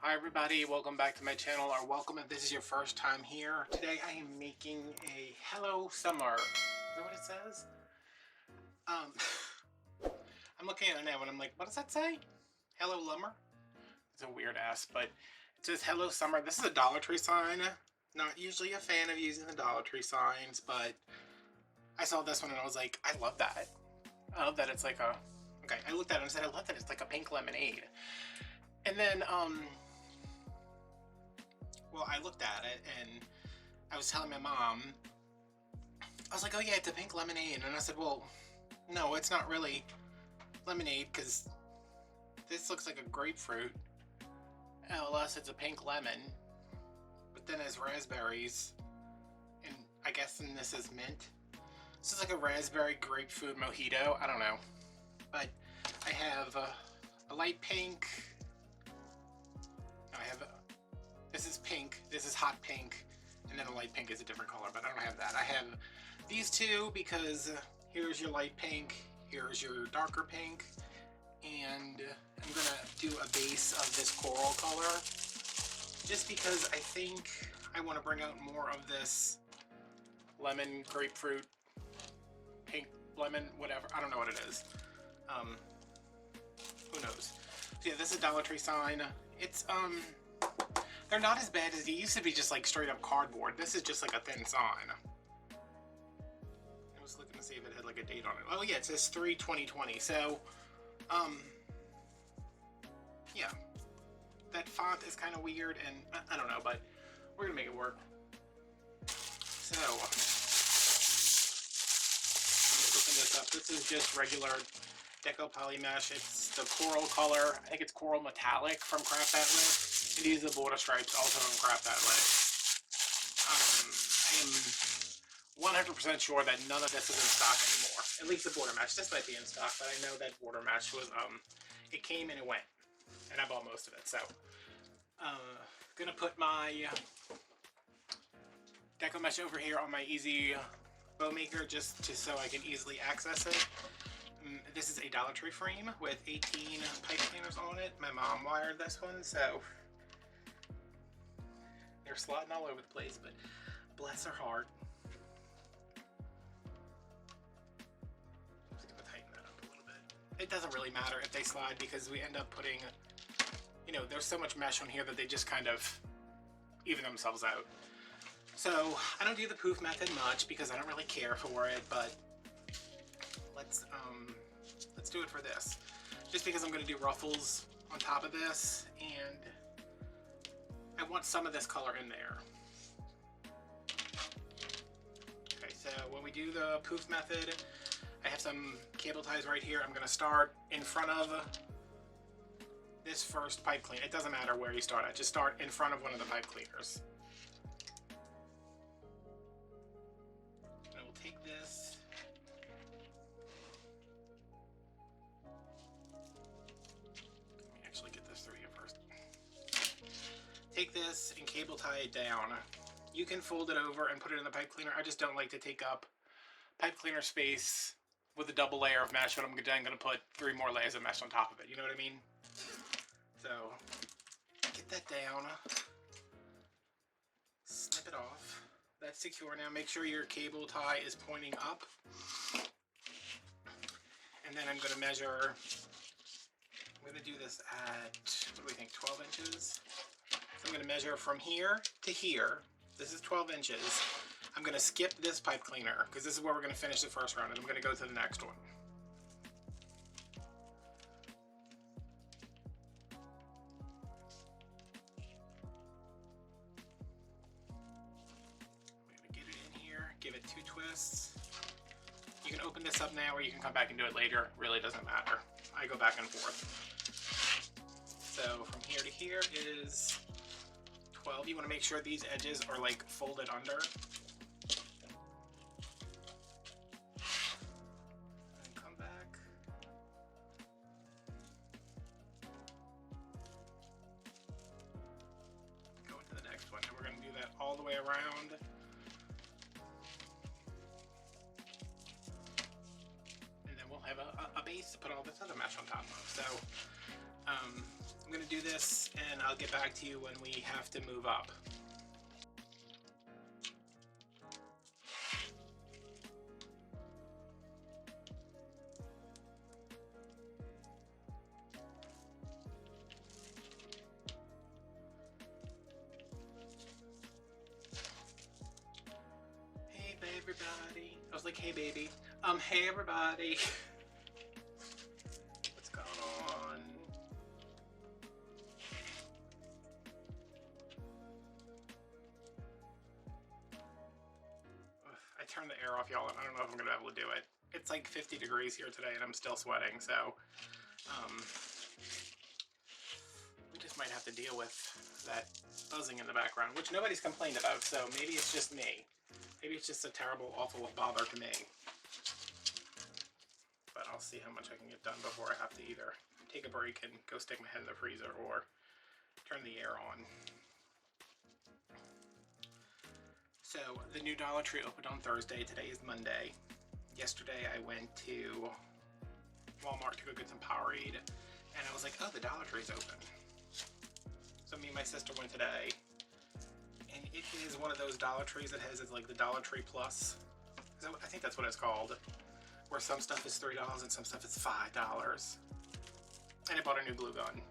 Hi everybody, welcome back to my channel, or welcome if this is your first time here. Today I am making a Hello Summer. Is that what it says? I'm looking at it now and I'm like, what does that say? Hello Lumber? It's a weird ass, but it says Hello Summer. This is a Dollar Tree sign. Not usually a fan of using the Dollar Tree signs, but I saw this one and I was like, I love that. I love that it's like a... Okay, I looked at it and said, I love that it's like a pink lemonade. And then, well, I looked at it and I was telling my mom, I was like, oh yeah, it's a pink lemonade. And I said, well, no, it's not really lemonade because this looks like a grapefruit. Unless it's a pink lemon. But then there's raspberries. And I guess then this is mint. This is like a raspberry grapefruit mojito. I don't know. But I have a light pink. I have this is pink, this is hot pink, and then a light pink is a different color, but I don't have that. I have these two because here's your light pink, here's your darker pink, and I'm gonna do a base of this coral color just because I think I want to bring out more of this lemon, grapefruit, pink, lemon, whatever. I don't know what it is. Who knows? So yeah, this is a Dollar Tree sign. It's, they're not as bad as they used to be, just like straight up cardboard. This is just like a thin sign. I was looking to see if it had like a date on it. Oh yeah, it says 3/20/20. So, yeah. That font is kind of weird and I don't know, but we're gonna make it work. So, I'm looking this up. This is just regular Deco poly mesh. It's the coral color. I think it's coral metallic from Craft That Lit. And these are the border stripes also from Craft That Lit. I am 100% sure that none of this is in stock anymore. At least the border mesh. This might be in stock, but I know that border mesh was, it came and it went. And I bought most of it, so. Gonna put my Deco mesh over here on my Easy Bow Maker just so I can easily access it. This is a Dollar Tree frame with 18 pipe cleaners on it. My mom wired this one, so they're slotting all over the place, but bless her heart. I'm just gonna tighten that up a little bit. It doesn't really matter if they slide because we end up putting, you know, there's so much mesh on here that they just kind of even themselves out. So I don't do the poof method much because I don't really care for it, but let's do it for this. Just because I'm going to do ruffles on top of this, and I want some of this color in there. Okay, so when we do the poof method, I have some cable ties right here. I'm going to start in front of this first pipe cleaner. It doesn't matter where you start at, just start in front of one of the pipe cleaners. And we'll take this. Get this through here first. Take this and cable tie it down. You can fold it over and put it in the pipe cleaner. I just don't like to take up pipe cleaner space with a double layer of mesh, but I'm then going to put 3 more layers of mesh on top of it. You know what I mean? So, get that down. Snip it off. That's secure now. Make sure your cable tie is pointing up. And then I'm going to measure... I'm going to do this at, what do we think, 12 inches? So I'm going to measure from here to here. This is 12 inches. I'm going to skip this pipe cleaner because this is where we're going to finish the first round, and I'm going to go to the next one. I'm going to get it in here, give it 2 twists. You can open this up now or you can come back and do it later. It really doesn't matter. I go back and forth. So from here to here is 12. You want to make sure these edges are like folded under. And come back. Go into the next one, and we're going to do that all the way around. And then we'll have a base to put all this other mesh on top of. So I'm gonna do this and I'll get back to you when we have to move up. Hey everybody. I was like, hey baby. Hey everybody. What's going on? I turned the air off, y'all, and I don't know if I'm gonna be able to do it. It's like 50 degrees here today and I'm still sweating, so we just might have to deal with that buzzing in the background, which nobody's complained about, so maybe it's just me. Maybe it's just a terrible, awful bother to me. But I'll see how much I can get done before I have to either take a break and go stick my head in the freezer or turn the air on. So the new Dollar Tree opened on Thursday. Today is Monday. Yesterday I went to Walmart to go get some Powerade, and I was like, oh, the Dollar Tree's open. So me and my sister went today, and it is one of those Dollar Trees that has like the Dollar Tree Plus. I think that's what it's called, where some stuff is $3 and some stuff is $5. And I bought a new glue gun.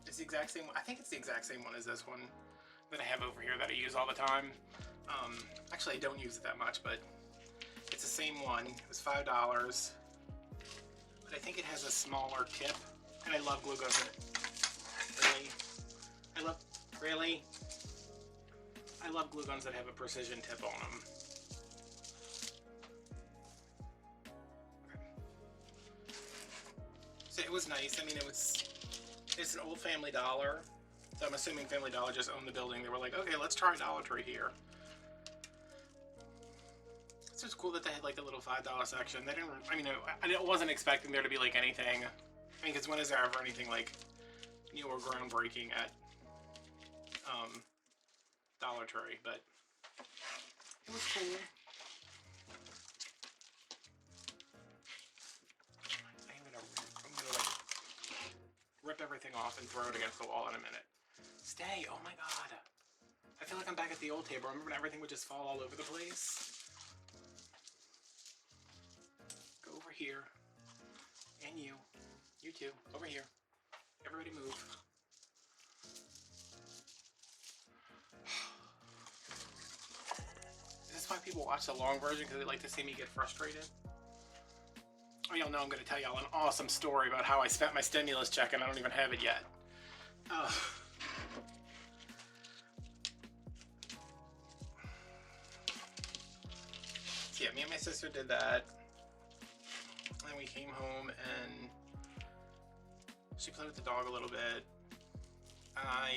It's the exact same one. I think it's the exact same one as this one that I have over here that I use all the time. Actually, I don't use it that much, but it's the same one. It was $5, but I think it has a smaller tip, and I love glue guns in it. Really? I love glue guns that have a precision tip on them. So it was nice. I mean, it's an old Family Dollar. So I'm assuming Family Dollar just owned the building. They were like, okay, let's try Dollar Tree here. It's just cool that they had like a little $5 section. They didn't, I wasn't expecting there to be like anything. I mean, because when is there ever anything like new or groundbreaking at Dollar Tree? But it was cool. I'm gonna like rip everything off and throw it against the wall in a minute. Stay! Oh my god! I feel like I'm back at the old table. Remember when everything would just fall all over the place? Go over here. And you. You too. Over here. Everybody move. Is this why people watch the long version? Because they like to see me get frustrated? Oh, y'all know I'm going to tell y'all an awesome story about how I spent my stimulus check and I don't even have it yet. So yeah, me and my sister did that. And we came home and she played with the dog a little bit. What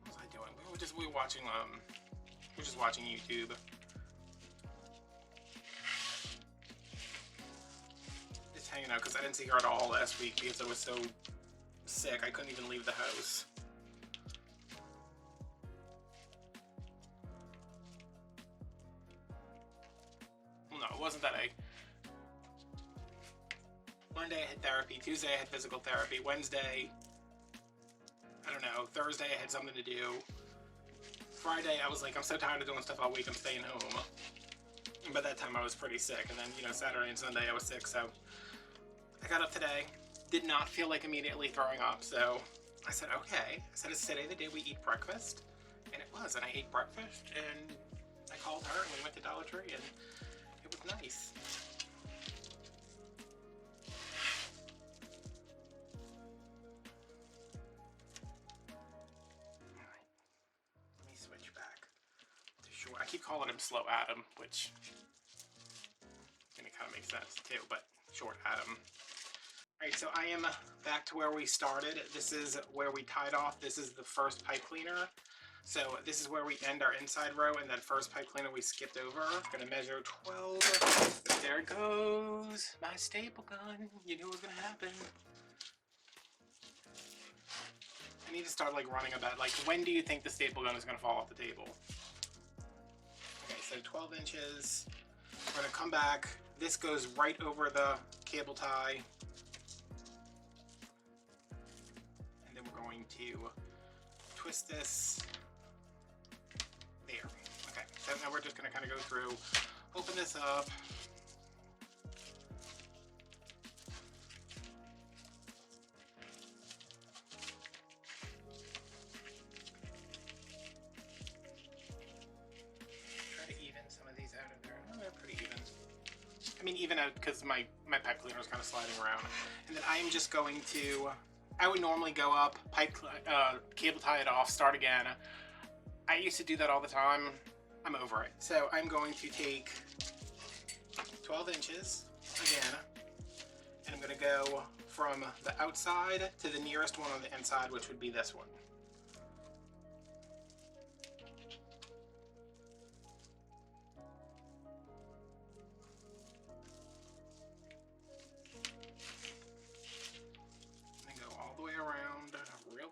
was I doing? We were just watching YouTube. Just hanging out because I didn't see her at all last week because I was so sick I couldn't even leave the house. Well, no, it wasn't that Monday I had therapy, Tuesday I had physical therapy, Wednesday, I don't know, Thursday I had something to do. Friday I was like, I'm so tired of doing stuff all week, I'm staying home. And by that time I was pretty sick, and then, you know, Saturday and Sunday I was sick, so I got up today, did not feel like immediately throwing up, so I said, okay. I said, is today the day we eat breakfast? And it was, and I ate breakfast, and I called her, and we went to Dollar Tree, and it was nice. I keep calling him Slow Adam, which kind of makes sense too, but Short Adam. Alright, so I am back to where we started. This is where we tied off. This is the first pipe cleaner. So this is where we end our inside row, and that first pipe cleaner we skipped over. I'm gonna measure 12. There it goes. My staple gun. You knew it was gonna happen. I need to start like running a bet. Like, when do you think the staple gun is gonna fall off the table? Okay, so 12 inches. We're gonna come back. This goes right over the cable tie. And then we're going to twist this there. Okay, so now we're just gonna kind of go through, open this up. I mean, even out because my pipe cleaner is kind of sliding around. And then I'm just going to, I would normally go up, cable tie it off, start again. I used to do that all the time. I'm over it. So I'm going to take 12 inches again, and I'm going to go from the outside to the nearest one on the inside, which would be this one.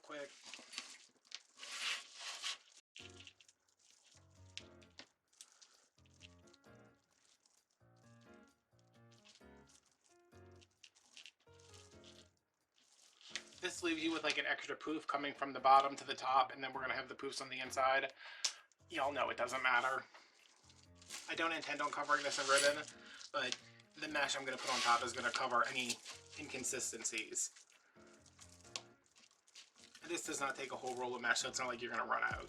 Quick. This leaves you with like an extra poof coming from the bottom to the top, and then we're gonna have the poofs on the inside. Y'all know it doesn't matter. I don't intend on covering this in ribbon, but the mesh I'm gonna put on top is gonna cover any inconsistencies. This does not take a whole roll of mesh, so it's not like you're gonna run out.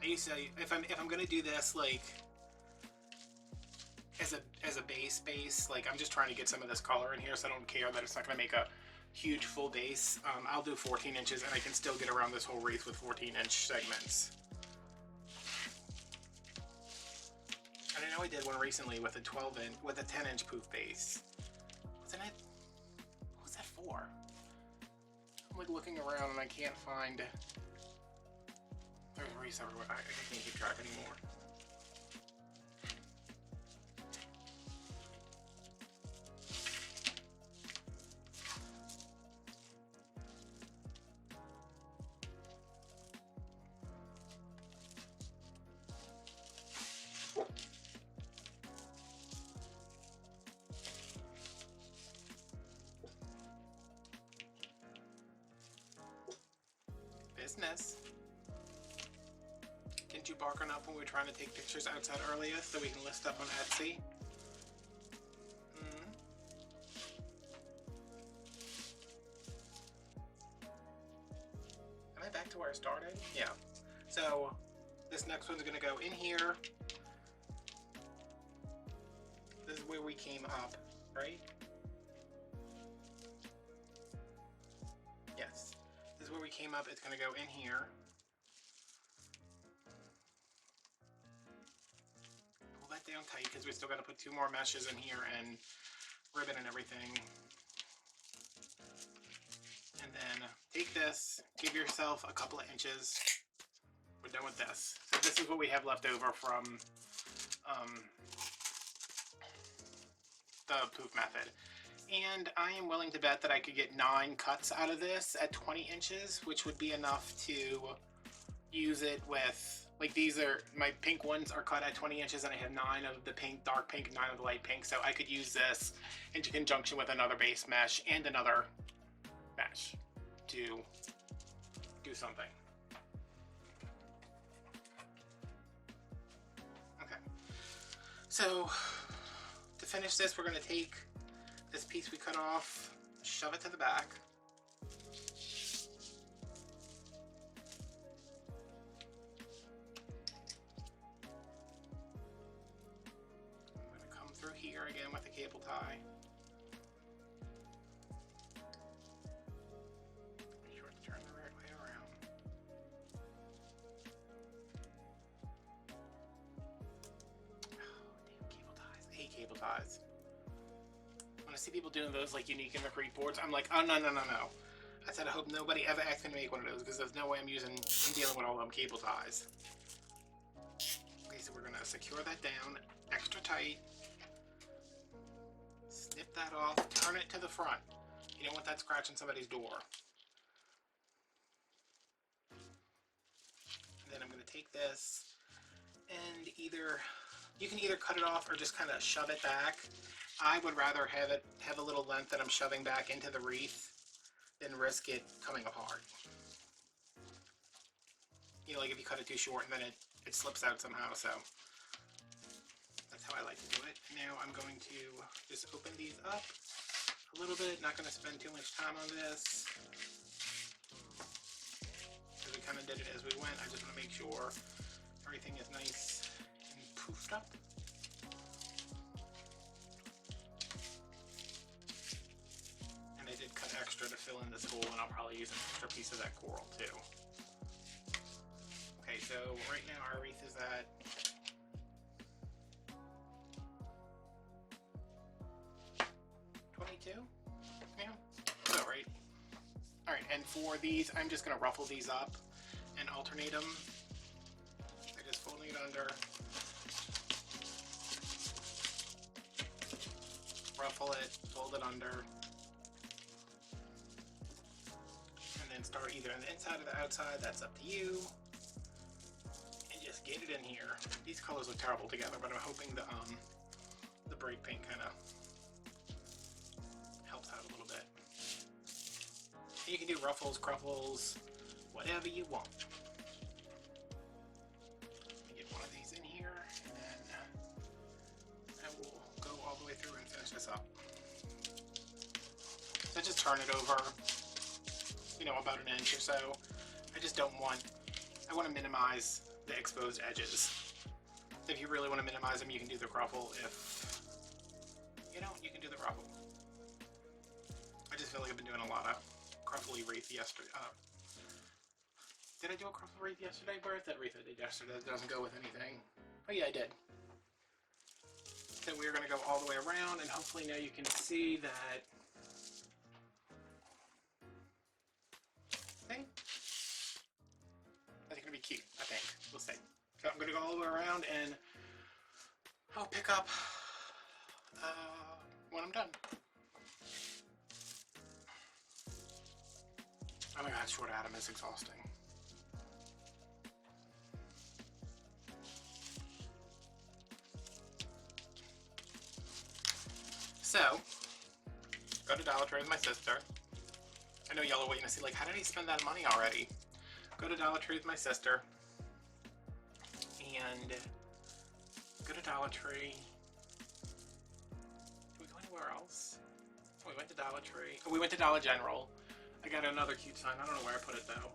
I used to, if I'm gonna do this like as a base, like I'm just trying to get some of this color in here, so I don't care that it's not gonna make a huge full base. I'll do 14 inches, and I can still get around this whole wreath with 14-inch segments. And I know I did one recently with a 12-inch, with a 10-inch poof base. Wasn't it? What was that for? I'm like looking around and I can't find. There's wreaths everywhere. I can't keep track anymore. Business. Didn't you bark enough when we were trying to take pictures outside earlier so we can list up on Etsy? Am I back to where I started? Yeah. So this next one's gonna go in here. This is where we came up, right? Yes. This is where we came up. It's gonna go in here. Pull that down tight because we still got to put 2 more meshes in here and ribbon and everything. And then take this, give yourself a couple of inches. We're done with this. So this is what we have left over from the Poof Method. And I am willing to bet that I could get 9 cuts out of this at 20 inches, which would be enough to use it with, like, these are, my pink ones are cut at 20 inches and I have 9 of the pink, dark pink, 9 of the light pink. So I could use this into conjunction with another base mesh and another mesh to do something. Okay. So to finish this, we're going to take this piece we cut off, shove it to the back. I'm going to come through here again with the cable tie. Make sure to turn the right way around. Oh, damn cable ties. I hate cable ties. When I see people doing those like unique and McCree boards, I'm like, oh no. I said I hope nobody ever asks me to make one of those because there's no way I'm dealing with all them cable ties. Okay, so we're gonna secure that down extra tight. Snip that off, turn it to the front. You don't want that scratching somebody's door. And then I'm gonna take this and either You can either cut it off or just kind of shove it back. I would rather have it have a little length that I'm shoving back into the wreath than risk it coming apart. You know, like if you cut it too short and then it slips out somehow, so that's how I like to do it. Now I'm going to just open these up a little bit, not going to spend too much time on this. Because we kind of did it as we went, I just want to make sure everything is nice and poofed up. And I did cut extra to fill in this hole, and I'll probably use an extra piece of that coral too. Okay, so right now our wreath is at 22? Yeah, that's all right. All right, and for these, I'm just gonna ruffle these up and alternate them. I'm just folding it under, ruffle it, fold it under, and then start either on the inside or the outside, that's up to you. And just get it in here. These colors look terrible together, but I'm hoping the break paint kind of helps out a little bit. You can do ruffles, cruffles, whatever you want. Let me get one of these in here, and then I will go all the way through and finish this up. So just turn it over, you know, about an inch or so. I want to minimize the exposed edges. If you really want to minimize them, you can do the cruffle. If you don't, you can do the ruffle. I just feel like I've been doing a lot of cruffly wreath yesterday. Did I do a cruffle wreath yesterday? Where's that wreath I did yesterday that doesn't go with anything? Oh yeah, I did. So we're going to go all the way around, and hopefully now you can see that thing. That's going to be cute, I think. We'll see. So I'm going to go all the way around, and I'll pick up when I'm done. Oh my god, short atom is exhausting. So, go to Dollar Tree with my sister. I know y'all are waiting to see, like, how did he spend that money already? Go to Dollar Tree with my sister. And go to Dollar Tree. Did we go anywhere else? Oh, we went to Dollar Tree. Oh, we went to Dollar General. I got another cute sign. I don't know where I put it though.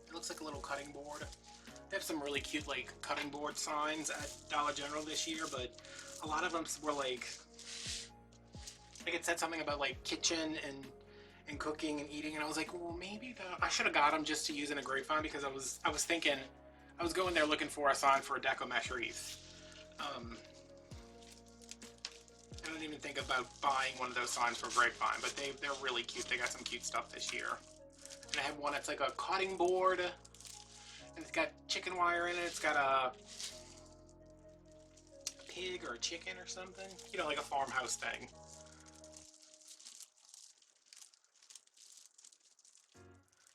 It looks like a little cutting board. They have some really cute like cutting board signs at Dollar General this year, but a lot of them were like it said something about like kitchen and cooking and eating, and I was like, well, maybe I should have got them just to use in a grapevine, because I was thinking I was going there looking for a sign for a Deco mesh wreath. I didn't even think about buying one of those signs for grapevine, but they're really cute. They got some cute stuff this year. And I have one that's like a cutting board, and it's got chicken wire in it. It's got a pig or a chicken or something. You know, like a farmhouse thing.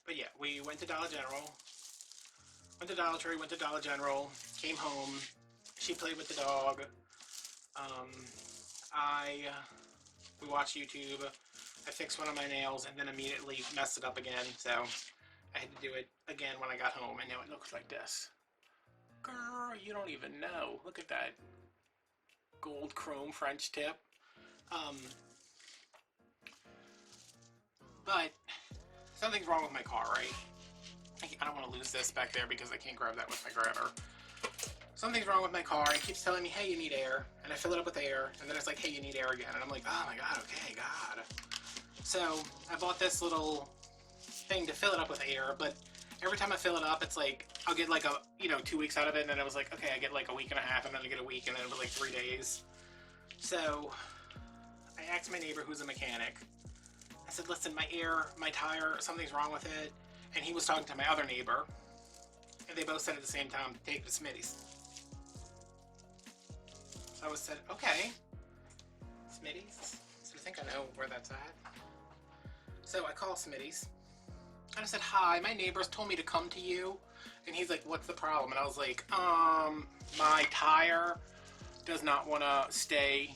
But yeah, we went to Dollar General. Went to Dollar Tree, went to Dollar General, came home. She played with the dog. We watched YouTube. I fixed one of my nails and then immediately messed it up again, so I had to do it again when I got home, and now it looks like this. Girl, you don't even know. Look at that gold chrome French tip. But something's wrong with my car, right? I don't want to lose this back there because I can't grab that with my grabber. Something's wrong with my car. It keeps telling me, hey, you need air. And I fill it up with air. And then it's like, hey, you need air again. And I'm like, oh my god, okay, god. So I bought this little thing to fill it up with air. But every time I fill it up, it's like, I'll get like 2 weeks out of it. And then it was like, okay, I get like a week and a half. And then I get a week. And then it was like 3 days. So I asked my neighbor, who's a mechanic. I said, listen, my tire, something's wrong with it. And he was talking to my other neighbor. And they both said at the same time, take it to Smitty's. So I said, okay, Smitty's. So I think I know where that's at. So I call Smitty's. And I said, hi, my neighbors told me to come to you. And he's like, what's the problem? And I was like, my tire does not want to stay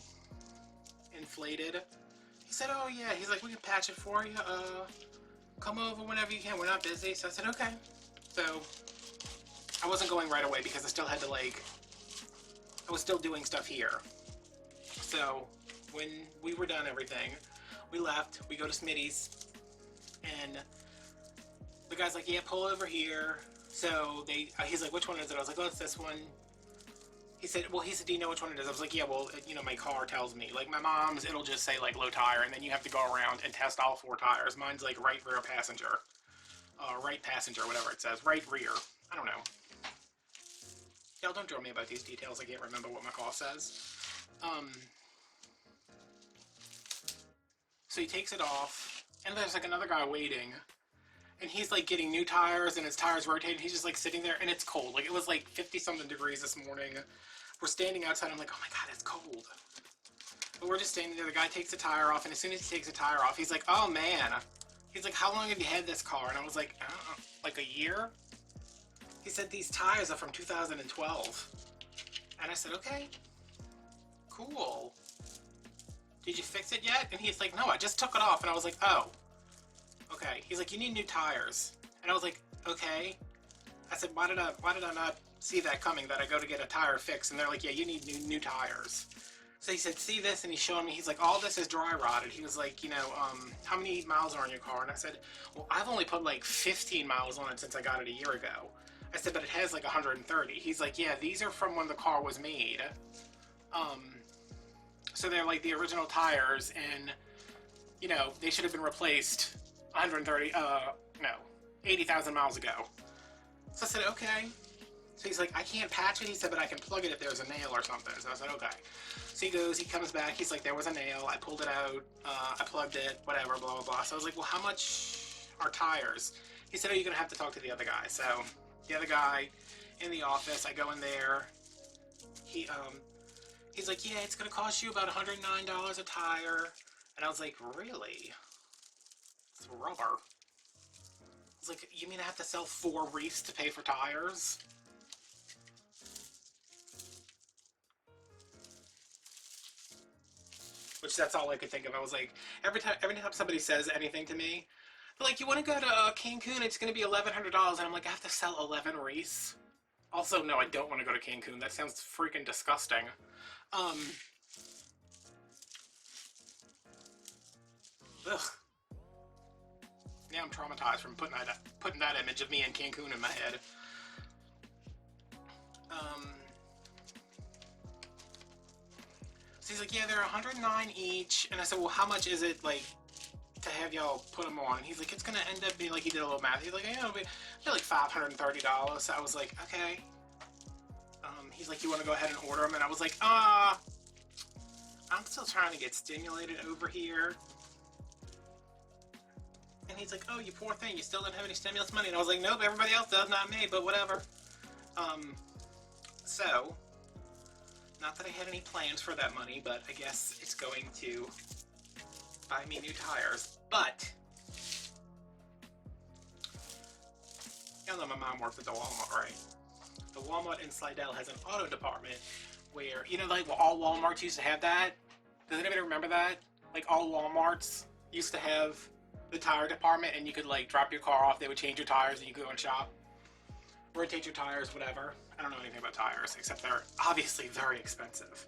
inflated. He said, oh yeah. He's like, we can patch it for you. Come over whenever you can. We're not busy. So I said, okay. So I wasn't going right away because I still had to I was still doing stuff here. So when we were done everything, we left. We go to Smitty's, and the guy's like, yeah, pull over here. So he's like, which one is it? I was like, oh, it's this one. He said, do you know which one it is? I was like, yeah, well, you know, my car tells me. Like, my mom's, it'll just say, like, low tire, and then you have to go around and test all 4 tires. Mine's, like, right rear passenger. Right passenger, whatever it says. Right rear. I don't know. Y'all don't drill me about these details. I can't remember what my car says. So he takes it off, and there's, like, another guy waiting. And he's, like, getting new tires, and his tires rotated. He's just, like, sitting there, and it's cold. Like, it was, like, 50-something degrees this morning. We're standing outside. I'm like, oh, my God, it's cold. But we're just standing there. The guy takes the tire off, and as soon as he takes the tire off, he's like, oh, man. He's like, how long have you had this car? And I was like, I don't know, like a year? He said, these tires are from 2012. And I said, okay, cool. Did you fix it yet? And he's like, no, I just took it off. And I was like, oh. Okay. He's like, you need new tires. And I was like, okay. I said, why did I not see that coming, that I go to get a tire fix? And they're like, yeah, you need new tires. So he said, see this? And he's showing me, he's like, all this is dry rotted. He was like, you know, how many miles are on your car? And I said, well, I've only put like 15 miles on it since I got it a year ago. I said, but it has like 130. He's like, yeah, these are from when the car was made. So they're like the original tires, and, you know, they should have been replaced 80,000 miles ago. So I said, okay. So he's like, I can't patch it. He said, but I can plug it if there's a nail or something. So I said, okay. So he comes back. He's like, there was a nail. I pulled it out. I plugged it, whatever, blah, blah, blah. So I was like, well, how much are tires? He said, oh, you're going to have to talk to the other guy. So the other guy in the office, I go in there. He's like, yeah, it's going to cost you about $109 a tire. And I was like, really? It's rubber. I was like, you mean I have to sell 4 wreaths to pay for tires? Which, that's all I could think of. I was like, every time somebody says anything to me, they're like, you want to go to Cancun? It's going to be $1,100. And I'm like, I have to sell 11 wreaths? Also, no, I don't want to go to Cancun. That sounds freaking disgusting. Ugh. Now I'm traumatized from putting that image of me in Cancun in my head. So he's like, yeah, they're $109 each. And I said, well, how much is it, like, to have y'all put them on? And he's like, it's going to end up being, like, he did a little math. He's like, yeah, it'll be like $530. So I was like, okay. He's like, you want to go ahead and order them? And I was like, I'm still trying to get stimulated over here. And he's like, oh, you poor thing, you still don't have any stimulus money. And I was like, nope, everybody else does, not me, but whatever. So, not that I had any plans for that money, but I guess it's going to buy me new tires. But, y'all know my mom worked at the Walmart, right? The Walmart in Slidell has an auto department where, you know, like, well, all Walmarts used to have that. Does anybody remember that? Like, all Walmarts used to have the tire department, and you could, like, drop your car off, they would change your tires, and you could go and shop. Rotate your tires, whatever. I don't know anything about tires, except they're obviously very expensive.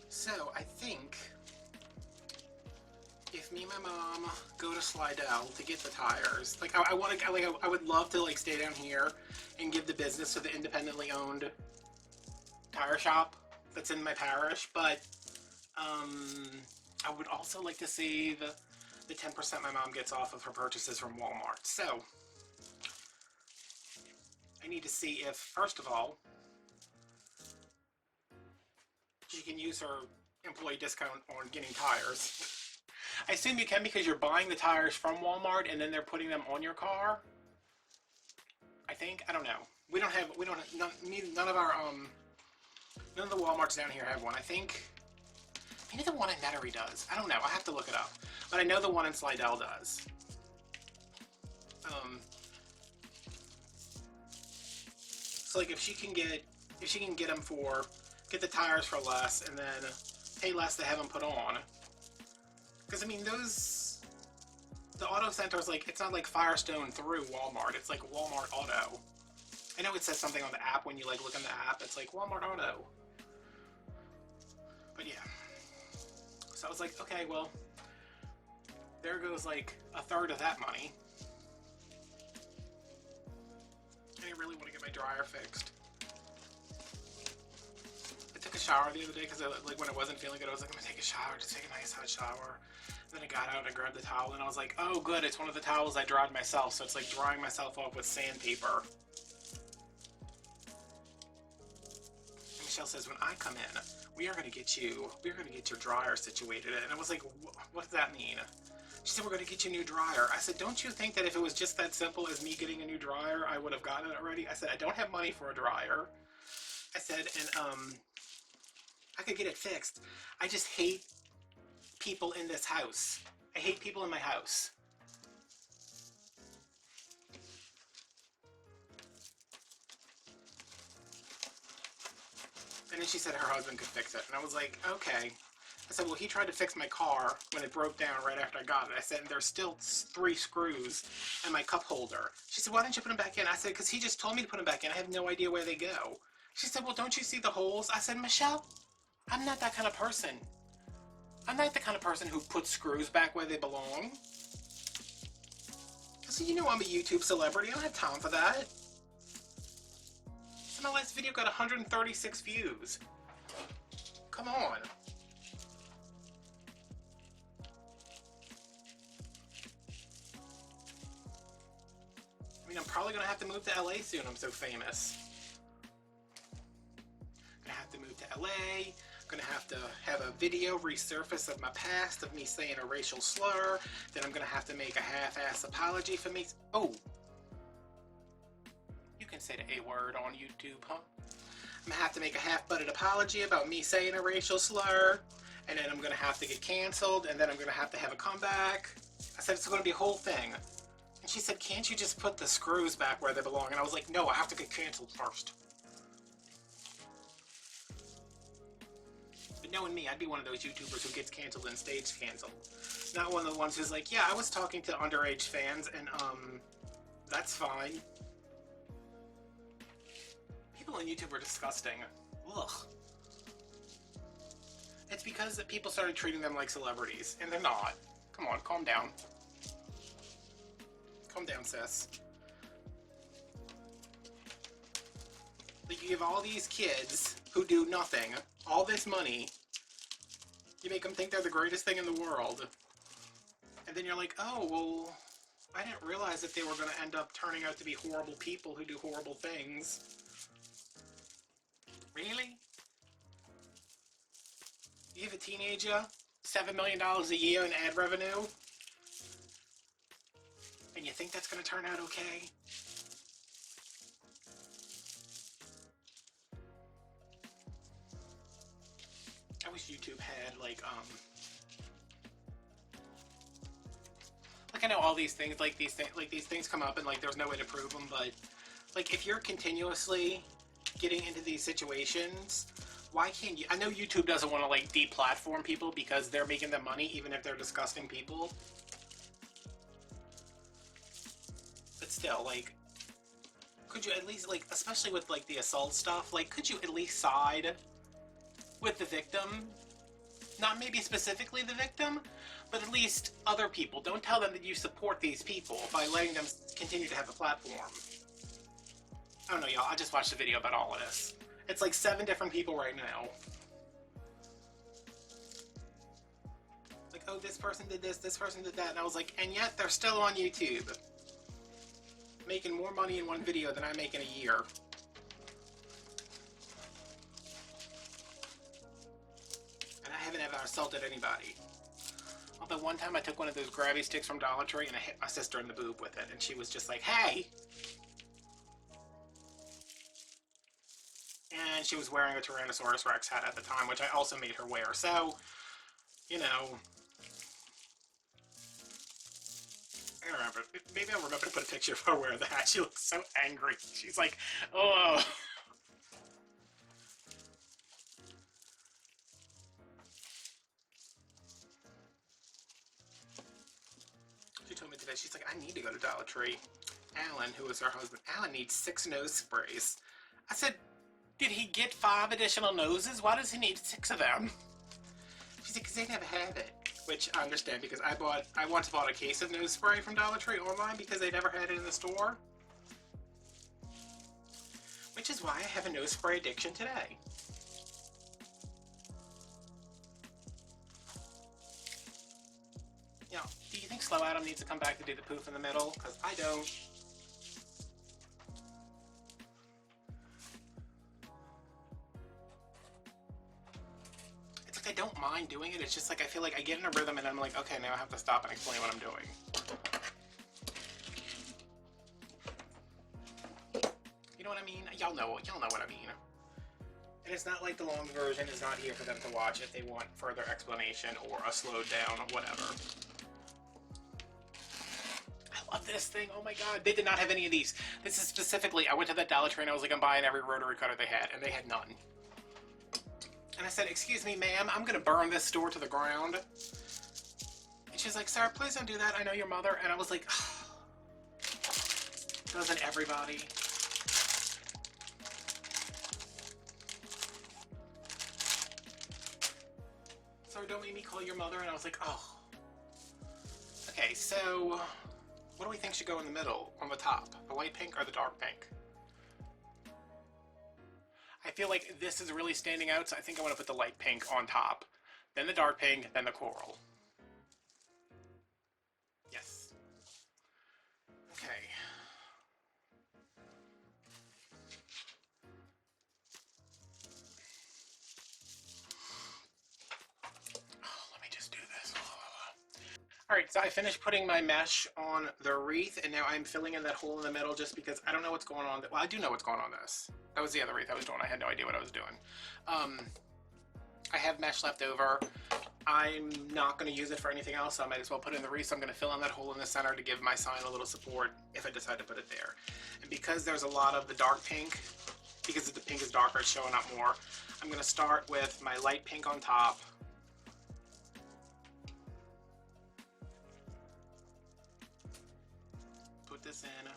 So, I think if me and my mom go to Slidell to get the tires, like, I would love to, like, stay down here and give the business to the independently owned tire shop that's in my parish, but I would also like to see the 10% my mom gets off of her purchases from Walmart. So, I need to see if, first of all, she can use her employee discount on getting tires. I assume you can because you're buying the tires from Walmart and then they're putting them on your car. I think. I don't know. None of the Walmarts down here have one. I think maybe the one in Metairie does. I don't know. I have to look it up. But I know the one in Slidell does. So like if she can get them for, get the tires for less and then pay less to have them put on. Because I mean the auto center is like, it's not like Firestone through Walmart, it's like Walmart Auto. I know it says something on the app when you like look in the app, it's like Walmart Auto. But yeah. So I was like, okay, well, there goes like a third of that money. I really want to get my dryer fixed. I took a shower the other day because like when I wasn't feeling good, I was like, I'm gonna take a shower, just take a nice hot shower. And then I got out and I grabbed the towel and I was like, oh good, it's one of the towels I dried myself, so it's like drying myself off with sandpaper. And Michelle says, when I come in, we're gonna get your dryer situated. And I was like, what does that mean? She said, we're gonna get you a new dryer. I said, don't you think that if it was just that simple as me getting a new dryer, I would have gotten it already? I said, I don't have money for a dryer. I said, and I could get it fixed. I just hate people in this house. I hate people in my house. And then she said her husband could fix it. And I was like, okay. I said, well, he tried to fix my car when it broke down right after I got it. I said, and there's still 3 screws in my cup holder. She said, why didn't you put them back in? I said, because he just told me to put them back in. I have no idea where they go. She said, well, don't you see the holes? I said, Michelle, I'm not that kind of person. I'm not the kind of person who puts screws back where they belong. I said, you know I'm a YouTube celebrity. I don't have time for that. So my last video got 136 views. Come on. I mean, I'm probably going to have to move to LA soon. I'm so famous. Gonna have to move to LA. Gonna have to have a video resurface of my past of me saying a racial slur. Then I'm gonna have to make a half-ass apology for me. Oh, you can say the A word on YouTube, huh? I'm gonna have to make a half-butted apology about me saying a racial slur, and then I'm gonna have to get canceled, and then I'm gonna have to have a comeback. I said it's gonna be a whole thing. And she said, can't you just put the screws back where they belong? And I was like, no, I have to get canceled first. But knowing me, I'd be one of those YouTubers who gets canceled and stays canceled. Not one of the ones who's like, yeah, I was talking to underage fans and, that's fine. People on YouTube are disgusting. Ugh. It's because people started treating them like celebrities, and they're not. Come on, calm down. Calm down, sis. Like, you give all these kids who do nothing all this money, you make them think they're the greatest thing in the world, and then you're like, oh, well, I didn't realize that they were going to end up turning out to be horrible people who do horrible things. Really? You give a teenager $7 million a year in ad revenue, and you think that's going to turn out okay? I wish YouTube had, like I know all these things, like these things come up and like there's no way to prove them, but like if you're continuously getting into these situations, why can't you? I know YouTube doesn't want to like deplatform people because they're making them money even if they're disgusting people. But still, like, could you at least, like, especially with like the assault stuff, like, could you at least side with the victim? Not maybe specifically the victim, but at least other people. Don't tell them that you support these people by letting them continue to have a platform. I don't know, y'all. I just watched a video about all of this. It's like 7 different people right now. Like, oh, this person did this person did that. And I was like, and yet they're still on YouTube. Making more money in one video than I make in a year. And I haven't ever assaulted anybody. Although one time I took one of those grabby sticks from Dollar Tree and I hit my sister in the boob with it. And she was just like, hey! And she was wearing a Tyrannosaurus Rex hat at the time, which I also made her wear. So, you know, I remember. Maybe I'll remember to put a picture of her wearing that. She looks so angry. She's like, oh. She told me today, she's like, I need to go to Dollar Tree. Alan, who is her husband, Alan needs 6 nose sprays. I said, did he get 5 additional noses? Why does he need 6 of them? She's like, because they never have it. Which I understand, because I once bought a case of nose spray from Dollar Tree online because they never had it in the store. Which is why I have a nose spray addiction today. You know, do you think Slow Adam needs to come back to do the poof in the middle? Because I don't. I don't mind doing it, it's just like I feel like I get in a rhythm and I'm like, okay, now I have to stop and explain what I'm doing. You know what I mean? Y'all know what I mean. And it's not like the long version is not here for them to watch if they want further explanation or a slowed down or whatever. I love this thing, oh my god. They did not have any of these. This is specifically, I went to that Dollar Tree and I was like, I'm buying every rotary cutter they had, and they had none. And I said, excuse me, ma'am, I'm gonna burn this store to the ground. And she's like, sir, please don't do that. I know your mother. And I was like, oh, doesn't everybody? Sir, don't make me call your mother. And I was like, oh. Okay, so what do we think should go in the middle, on the top? The light pink or the dark pink? I feel like this is really standing out, so I think I want to put the light pink on top, then the dark pink, then the coral. Yes. Okay. Oh, let me just do this. Alright, so I finished putting my mesh on the wreath, and now I'm filling in that hole in the middle just because I don't know what's going on. Well, I do know what's going on this. That was the other wreath I was doing. I had no idea what I was doing. I have mesh left over. I'm not going to use it for anything else, so I might as well put it in the wreath. So I'm going to fill in that hole in the center to give my sign a little support if I decide to put it there. And because there's a lot of the dark pink, because the pink is darker, it's showing up more, I'm going to start with my light pink on top. Put this in,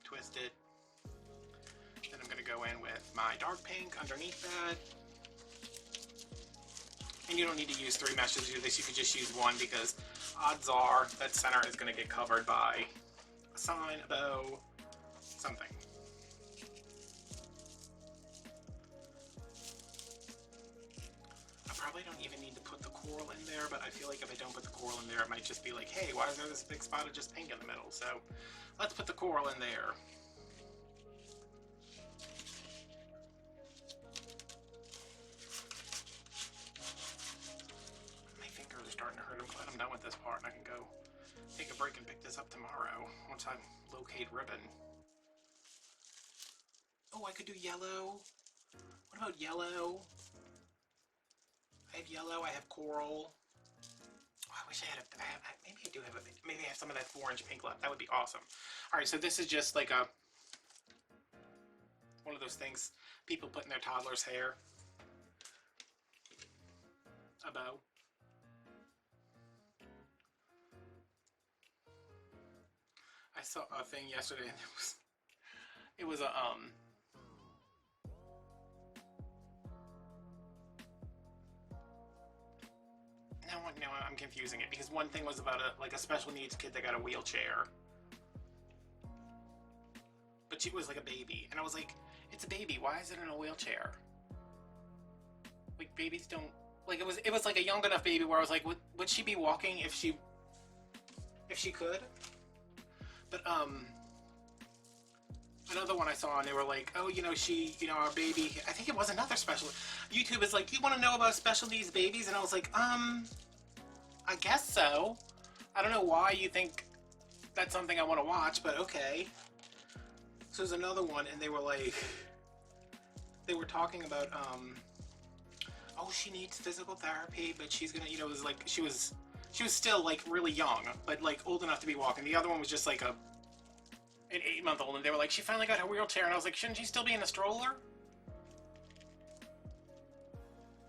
twist it. Then I'm going to go in with my dark pink underneath that. And you don't need to use 3 meshes to do this, you could just use 1 because odds are that center is going to get covered by a sign, a bow, something. I probably don't even need to put the coral in there, but I feel like if I don't put the coral in there, it might just be like, hey, why is there this big spot of just pink in the middle? So let's put the coral in there. Starting to hurt. I'm glad I'm done with this part and I can go take a break and pick this up tomorrow once I locate ribbon. Oh, I could do yellow. What about yellow? I have yellow, I have coral. Oh, I wish I had maybe I do have maybe I have some of that 4-inch pink left. That would be awesome. Alright, so this is just like one of those things people put in their toddler's hair. A bow. I saw a thing yesterday and it was a no, I'm confusing it because one thing was about a special needs kid that got a wheelchair, but she was like a baby, and I was like, it's a baby. Why is it in a wheelchair? Like babies don't like it was like a young enough baby where I was like, would she be walking if she could? But another one I saw and they were like, oh, our baby, I think it was another special. YouTube is like, you want to know about special needs babies? And I was like, I guess so. I don't know why you think that's something I want to watch, but okay. So there's another one and they were like, they were talking about, oh, she needs physical therapy, but she's gonna, it was like, she was She was still like really young, but like old enough to be walking. The other one was just like an 8-month-old, and they were like, she finally got her wheelchair, and I was like, shouldn't she still be in a stroller?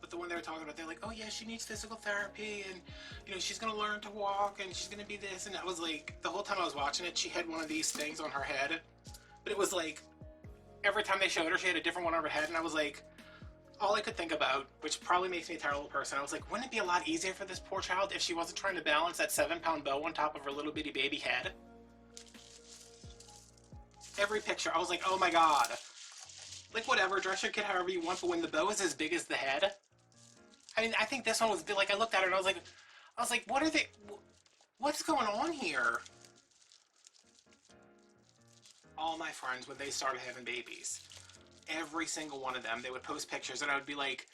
But the one they were talking about, they're like, oh yeah, she needs physical therapy, and you know, she's gonna learn to walk, and she's gonna be this. And I was like, the whole time I was watching it, she had one of these things on her head, but it was like every time they showed her, she had a different one on her head, and I was like, all I could think about, which probably makes me a terrible person, I was like, wouldn't it be a lot easier for this poor child if she wasn't trying to balance that 7-pound bow on top of her little bitty baby head? Every picture, I was like, oh my god. Like, whatever, dress your kid however you want, but when the bow is as big as the head, I mean, I think this one was like, I looked at her and I was like, what are they, what's going on here? All my friends, when they started having babies, every single one of them, they would post pictures and I would be like,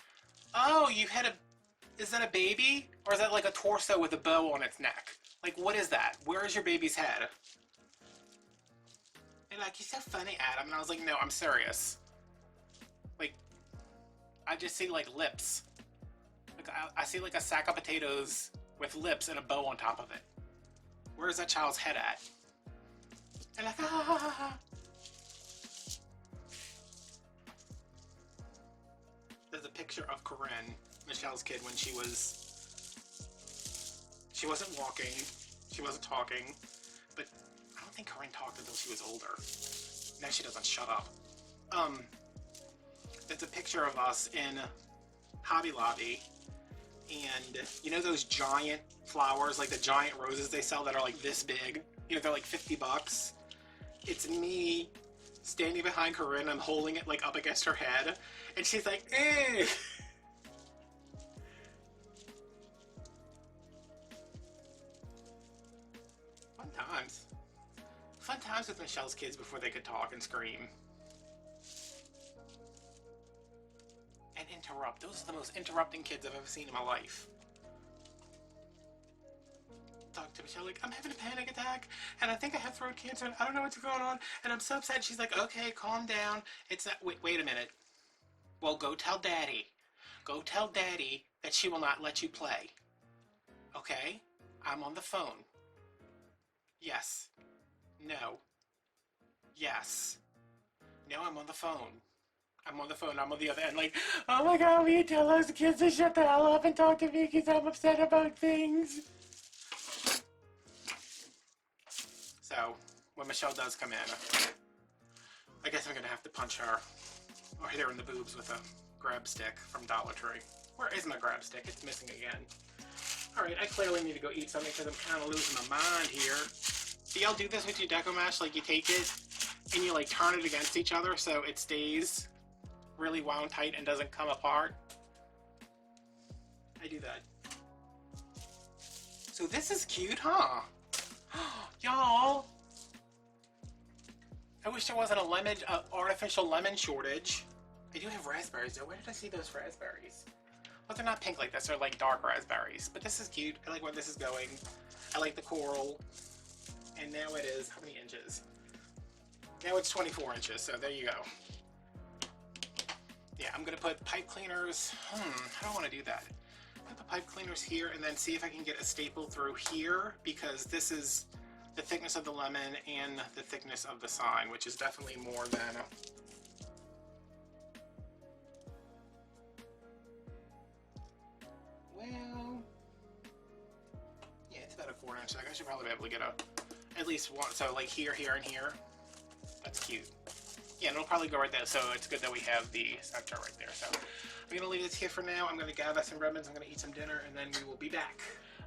oh, you had a, is that a baby? Or is that like a torso with a bow on its neck? Like, what is that? Where is your baby's head? And like, you're so funny, Adam. And I was like, no, I'm serious. Like, I just see like lips. Like, I see like a sack of potatoes with lips and a bow on top of it. Where is that child's head at? And like, ah. There's a picture of Corinne, Michelle's kid, when she wasn't walking, she wasn't talking, but I don't think Corinne talked until she was older. Now she doesn't, shut up. There's a picture of us in Hobby Lobby, and you know those giant flowers, like the giant roses they sell that are like this big? You know, they're like 50 bucks. It's me standing behind Corinne, I'm holding it like up against her head, and she's like, eh. Fun times with Michelle's kids before they could talk and scream. And interrupt. Those are the most interrupting kids I've ever seen in my life. Talk to Michelle like, I'm having a panic attack, and I think I have throat cancer, and I don't know what's going on, and I'm so upset. She's like, okay, calm down. It's not, wait a minute. Well, go tell Daddy. Go tell Daddy that she will not let you play. Okay? I'm on the phone. Yes. No. Yes. No, I'm on the phone. I'm on the phone. I'm on the other end like, oh my god, will you tell those kids to shut the hell up and talk to me because I'm upset about things? So, when Michelle does come in, I guess I'm going to have to punch her or hit her in the boobs with a grab stick from Dollar Tree. Where is my grab stick? It's missing again. Alright, I clearly need to go eat something because I'm kind of losing my mind here. Do y'all do this with your Deco Mesh? Like, you take it and you like turn it against each other so it stays really wound tight and doesn't come apart? I do that. So this is cute, huh? Y'all! I wish there wasn't a lemon, artificial lemon shortage. I do have raspberries though. Where did I see those raspberries? Well, they're not pink like this. They're like dark raspberries. But this is cute. I like where this is going. I like the coral. And now it is, how many inches? Now it's 24 inches, so there you go. Yeah, I'm gonna put pipe cleaners. I don't want to do that. I'm gonna put pipe cleaners here and then see if I can get a staple through here, because this is the thickness of the lemon and the thickness of the sign, which is definitely more than... Well... yeah, it's about a 4-inch. I should probably be able to get at least one, so like here, here, and here. That's cute. Yeah, and it'll probably go right there, so it's good that we have the center right there. So I'm gonna leave this here for now. I'm gonna gather some ribbons, I'm gonna eat some dinner, and then we will be back.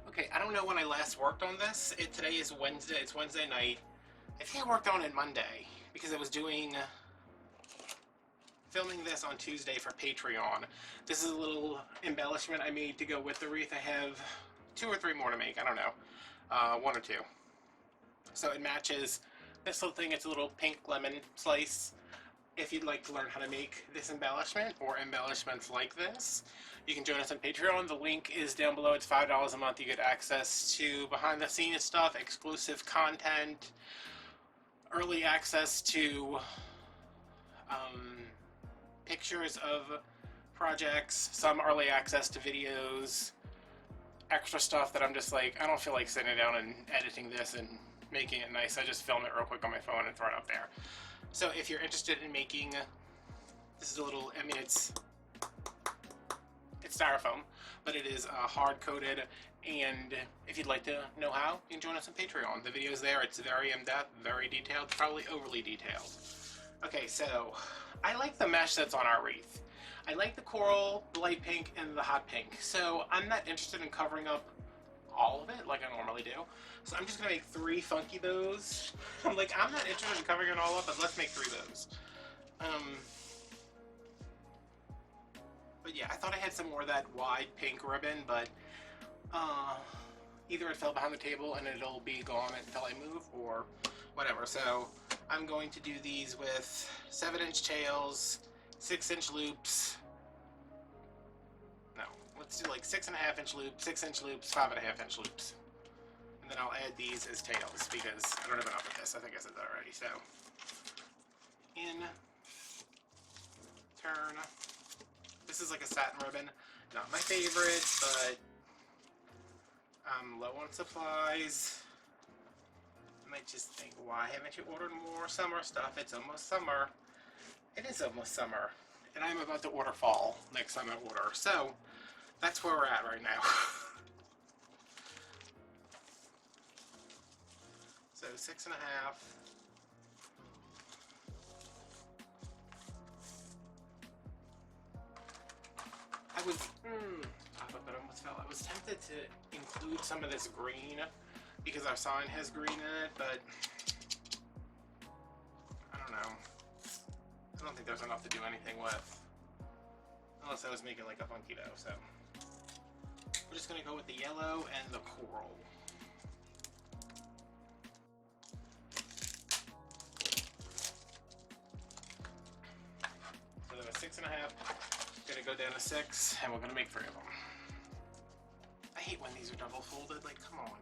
Okay, I don't know when I last worked on this. Today is Wednesday, it's Wednesday night. I think I worked on it Monday, because I was filming this on Tuesday for Patreon. This is a little embellishment I made to go with the wreath. I have 2 or 3 more to make, I don't know. 1 or 2. So it matches this little thing. It's a little pink lemon slice. If you'd like to learn how to make this embellishment or embellishments like this, you can join us on Patreon. The link is down below. It's $5 a month. You get access to behind the scenes stuff, exclusive content, early access to pictures of projects, some early access to videos, extra stuff that I'm just like, I don't feel like sitting down and editing this and making it nice. I just film it real quick on my phone and throw it up there. So if you're interested in making, this is a little, I mean, it's styrofoam, but it is hard coated. And if you'd like to know how, you can join us on Patreon. The video's there. It's very in-depth, very detailed, probably overly detailed. Okay, so I like the mesh that's on our wreath. I like the coral, the light pink, and the hot pink. So I'm not interested in covering up all of it like I normally do. So I'm just gonna make 3 funky bows. I'm like, I'm not interested in covering it all up, but let's make 3 bows. But yeah, I thought I had some more of that wide pink ribbon, but either it fell behind the table and it'll be gone until I move, or whatever. So I'm going to do these with 7-inch tails, 6-inch loops. No, let's do like 6.5-inch loops, 6-inch loops, 5.5-inch loops. And then I'll add these as tails because I don't have enough of this. I think I said that already. So in, turn. This is like a satin ribbon. Not my favorite, but I'm low on supplies. I might just think, why haven't you ordered more summer stuff? It's almost summer. It is almost summer. And I'm about to order fall next time I order. So that's where we're at right now. So 6.5. I was tempted to include some of this green because our sign has green in it, but I don't know. I don't think there's enough to do anything with, unless I was making like a funky dough. So we're just gonna go with the yellow and the coral. So there was 6.5. Gonna go down to 6, and we're gonna make 3 of them. I hate when these are double folded, like, come on.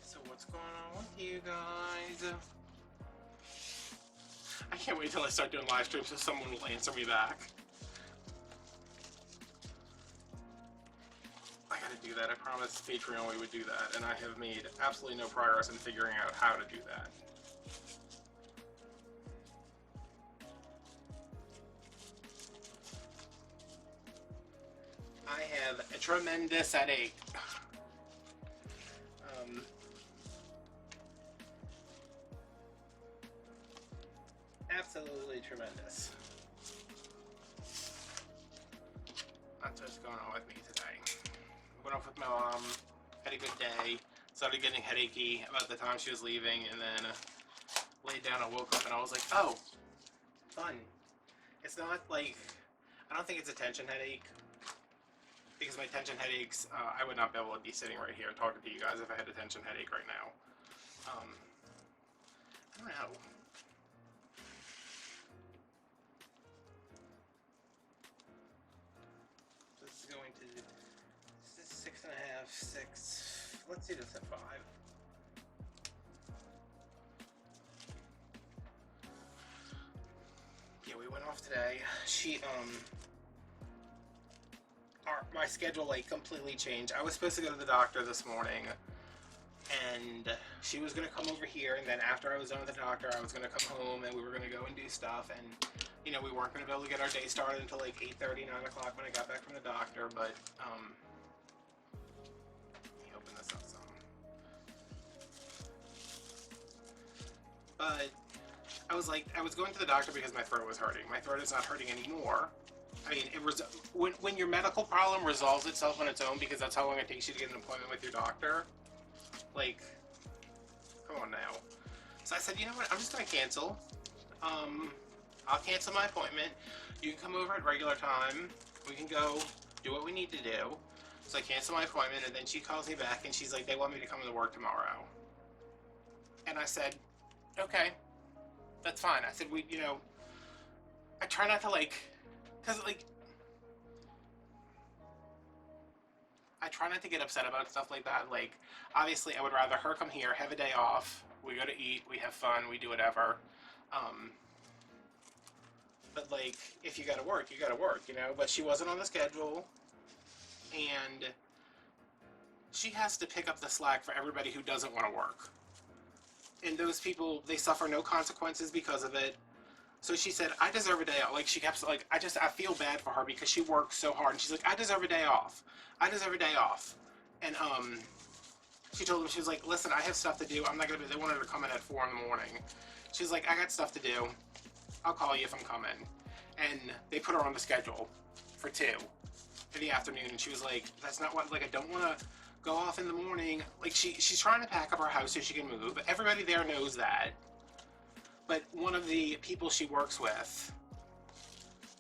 So what's going on with you guys? I can't wait till I start doing live streams so someone will answer me back. I gotta do that. I promised Patreon we would do that, and I have made absolutely no progress in figuring out how to do that. I have a tremendous headache. Absolutely tremendous. That's what's going on with me today. I went off with my mom, had a good day, started getting headachy about the time she was leaving, and then laid down and woke up and I was like, oh, fun. It's not like, I don't think it's a tension headache. Because my tension headaches, I would not be able to be sitting right here talking to you guys if I had a tension headache right now. I don't know. This is going to, this is 6.5, 6. Let's do this at 5. Yeah, we went off today. My schedule like completely changed. I was supposed to go to the doctor this morning, and she was gonna come over here, and then after I was done with the doctor, I was gonna come home and we were gonna go and do stuff, and you know, we weren't gonna be able to get our day started until like 8:30, 9 o'clock when I got back from the doctor. But let me open this up some. But I was going to the doctor because my throat was hurting. My throat is not hurting anymore. I mean, when your medical problem resolves itself on its own, because that's how long it takes you to get an appointment with your doctor, like, come on now. So I said, you know what, I'm just going to cancel. I'll cancel my appointment. You can come over at regular time. We can go do what we need to do. So I cancel my appointment, and then she calls me back, and she's like, they want me to come to work tomorrow. And I said, okay, that's fine. I said, I try not to, because, I try not to get upset about stuff like that. Like, obviously, I would rather her come here, have a day off, we go to eat, we have fun, we do whatever. But like, if you gotta work, you gotta work, you know? But she wasn't on the schedule, and she has to pick up the slack for everybody who doesn't want to work. And those people, they suffer no consequences because of it. So she said, I deserve a day off. Like, she kept, like, I feel bad for her because she works so hard. And she's like, I deserve a day off. I deserve a day off. And, she told him, she was like, listen, I have stuff to do. I'm not going to be, they wanted her to come in at 4 in the morning. She's like, I got stuff to do. I'll call you if I'm coming. And they put her on the schedule for 2 in the afternoon. And she was like, that's not what, like, I don't want to go off in the morning. Like, she's trying to pack up her house so she can move. Everybody there knows that. But one of the people she works with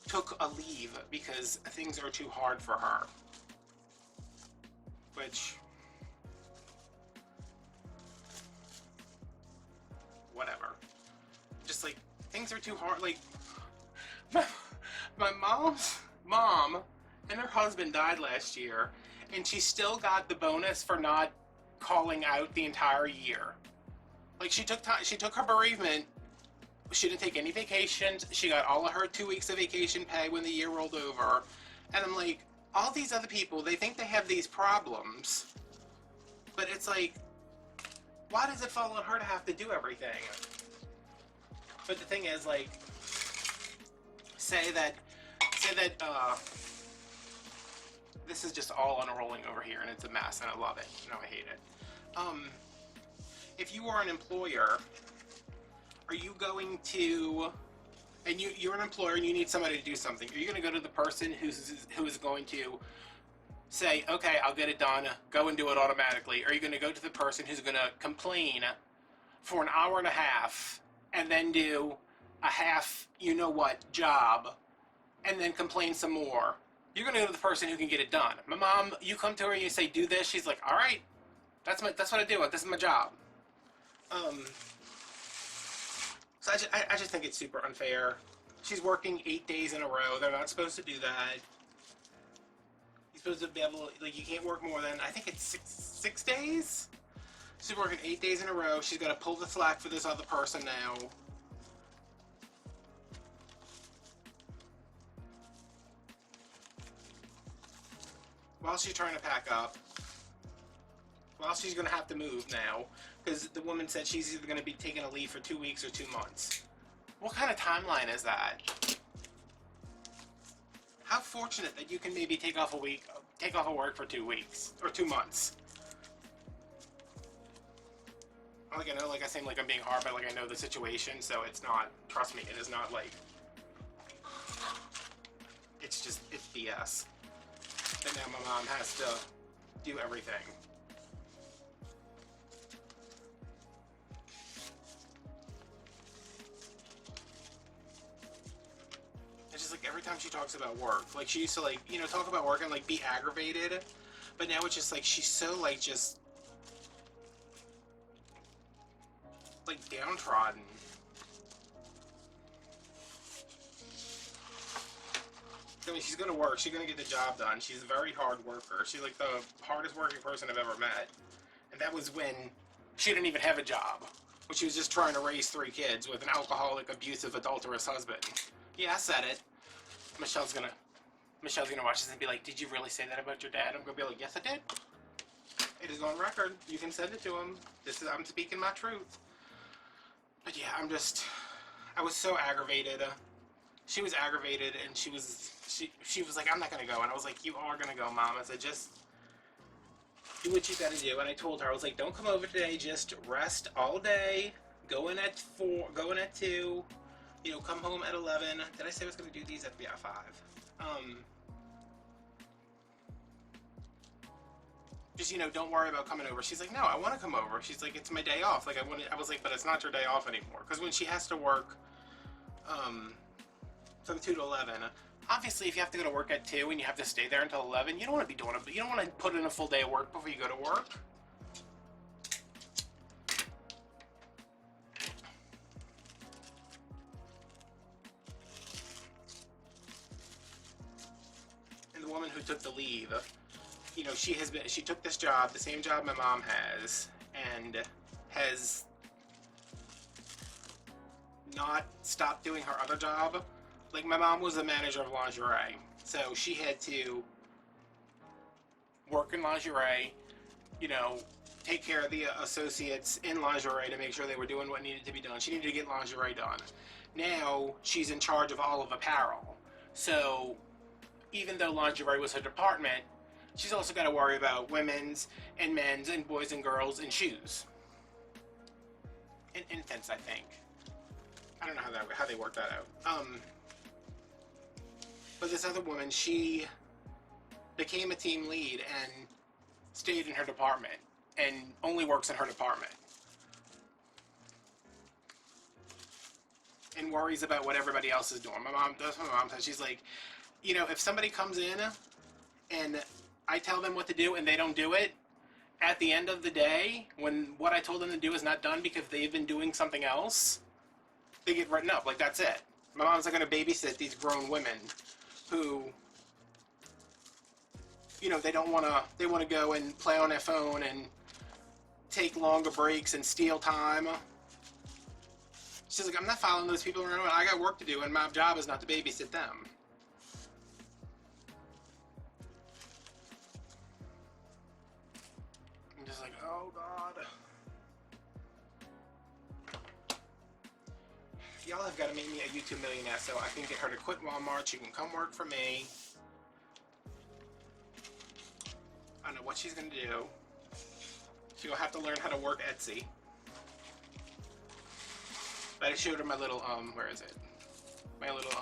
took a leave because things are too hard for her. Which, whatever. Just like, things are too hard. Like, my mom's mom and her husband died last year, and she still got the bonus for not calling out the entire year. Like, she took her bereavement. She didn't take any vacations. She got all of her 2 weeks of vacation pay when the year rolled over. And I'm like, all these other people, they think they have these problems. But it's like, why does it fall on her to have to do everything? But the thing is, like, say that, this is just all unrolling over here, and it's a mess, and I love it. No, I hate it. If you are an employer, are you going to, and you're an employer and you need somebody to do something, are you going to go to the person who is going to say, okay, I'll get it done, go and do it automatically? Or are you going to go to the person who's going to complain for an hour and a half and then do a half, you know what, job, and then complain some more? You're going to go to the person who can get it done. My mom, you come to her and you say, do this, she's like, all right, that's what I do, this is my job. So I just think it's super unfair. She's working 8 days in a row. They're not supposed to do that. You're supposed to be able to, like, you can't work more than, I think it's six days? She's working 8 days in a row. She's got to pull the slack for this other person now. While she's trying to pack up. While she's going to have to move now. Because the woman said she's either going to be taking a leave for 2 weeks or 2 months. What kind of timeline is that? How fortunate that you can maybe take off of work for 2 weeks or 2 months. Like, I know, like, I seem like I'm being hard, but like, I know the situation, so it's not, trust me, it is not like, it's BS. But now my mom has to do everything. It's just like every time she talks about work, like she used to, like, you know, talk about work and like be aggravated, but now it's just like she's so like just like downtrodden. I mean, she's gonna work, she's gonna get the job done, she's a very hard worker, she's like the hardest working person I've ever met, and that was when she didn't even have a job, when she was just trying to raise 3 kids with an alcoholic, abusive, adulterous husband. Yeah, I said it. Michelle's gonna watch this and be like, did you really say that about your dad? I'm gonna be like, yes, I did. It is on record. You can send it to him. I'm speaking my truth. But yeah, I was so aggravated. She was aggravated, and she was like, I'm not gonna go. And I was like, you are gonna go, Mom. I said, just do what you gotta do. And I told her, I was like, don't come over today, just rest all day, go in at 4, go in at 2, you know, come home at 11. Did I say I was gonna do these at 5? Just, you know, don't worry about coming over. She's like, no, I want to come over. She's like, it's my day off. Like, I was like, but it's not your day off anymore. Because when she has to work, from 2 to 11, obviously if you have to go to work at 2 and you have to stay there until 11, you don't want to be doing it. You don't want to put in a full day of work before you go to work. And the woman who took the leave, you know, she took this job, the same job my mom has, and has not stopped doing her other job, like my mom was a manager of lingerie, so she had to work in lingerie, you know, take care of the associates in lingerie to make sure they were doing what needed to be done. She needed to get lingerie done. Now she's in charge of all of apparel. So even though lingerie was her department, she's also got to worry about women's and men's and boys and girls and shoes. And infants, I think. I don't know how they worked that out. But this other woman, she became a team lead and stayed in her department and only works in her department. And worries about what everybody else is doing. That's what my mom says. She's like, you know, if somebody comes in and I tell them what to do and they don't do it, at the end of the day, when what I told them to do is not done because they've been doing something else, they get written up. Like, that's it. My mom's not going to babysit these grown women who, you know, they want to go and play on their phone and take longer breaks and steal time. She's like, I'm not following those people around. I got work to do, and my job is not to babysit them. I'm just like, oh God. Y'all have got to make me a YouTube millionaire so I can get her to quit Walmart. She can come work for me. I don't know what she's going to do. She'll have to learn how to work Etsy. But I showed her my little, where is it? My little,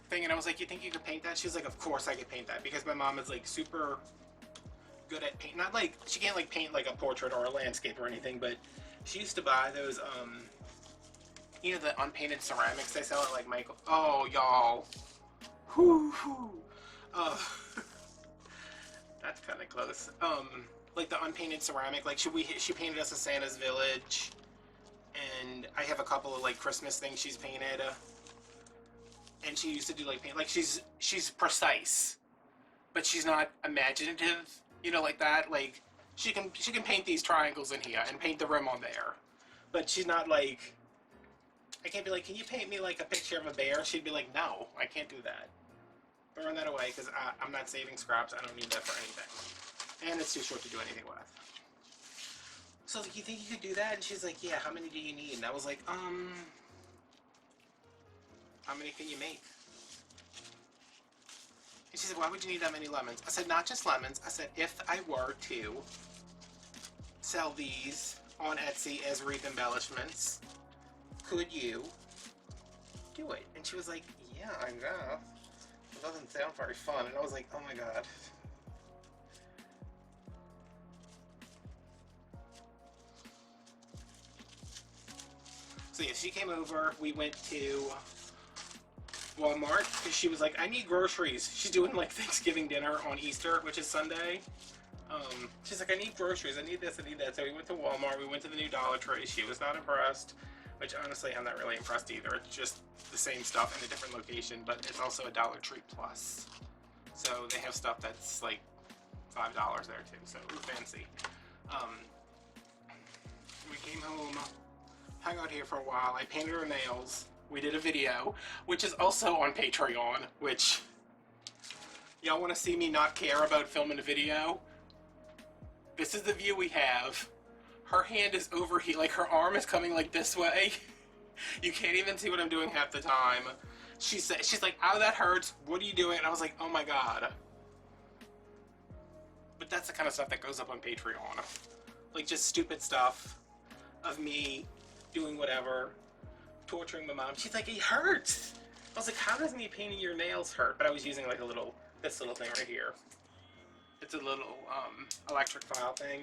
thing, and I was like, you think you could paint that? She was like, of course I could paint that, because my mom is, like, super good at paint. Not like, she can't, like, paint, like, a portrait or a landscape or anything, but she used to buy those, you know, the unpainted ceramics they sell at, like, Michael. Oh, y'all. Whoo, whoo. That's kind of close. Like, the unpainted ceramic, like, she painted us a Santa's Village. And I have a couple of, like, Christmas things she's painted. And she used to do, like, paint. Like, she's precise. But she's not imaginative, you know, like that. Like, she can paint these triangles in here and paint the rim on there. But she's not, like... I can't be like, can you paint me, like, a picture of a bear? She'd be like, no, I can't do that. Burn that away, because I'm not saving scraps. I don't need that for anything. And it's too short to do anything with. So I was like, you think you could do that? And she's like, yeah, how many do you need? And I was like, how many can you make? And she said, why would you need that many lemons? I said, not just lemons. I said, if I were to sell these on Etsy as wreath embellishments, could you do it? And she was like, yeah, I guess. It doesn't sound very fun. And I was like, oh my God. So yeah, she came over, we went to Walmart, because she was like, I need groceries. She's doing, like, Thanksgiving dinner on Easter, which is Sunday. She's like, I need groceries, I need this, I need that. So we went to Walmart, we went to the new Dollar Tree. She was not impressed, which honestly I'm not really impressed either. It's just the same stuff in a different location, but it's also a Dollar Tree Plus. So they have stuff that's like $5 there too, so fancy. We came home, hung out here for a while. I painted her nails. We did a video, which is also on Patreon, which y'all want to see me not care about filming a video? This is the view we have. Her hand is over here, like her arm is coming like this way. You can't even see what I'm doing half the time. She's like, ow, that hurts. What are you doing? And I was like, oh my God. But that's the kind of stuff that goes up on Patreon. Like, just stupid stuff of me doing whatever, torturing my mom. She's like, it hurts. I was like, how does me painting your nails hurt? But I was using like this little thing right here. It's a little electric file thing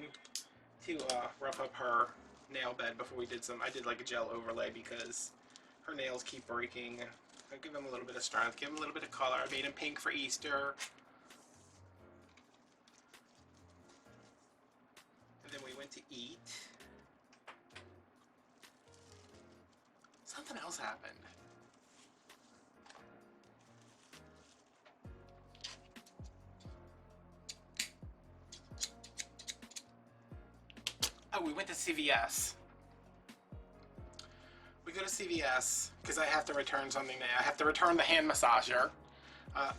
to rough up her nail bed before we did I did like a gel overlay because her nails keep breaking. I give them a little bit of strength, give them a little bit of color. I made them pink for Easter. And then we went to eat. Something else happened. Oh, we went to CVS. go to CVS because I have to return something there. I have to return the hand massager.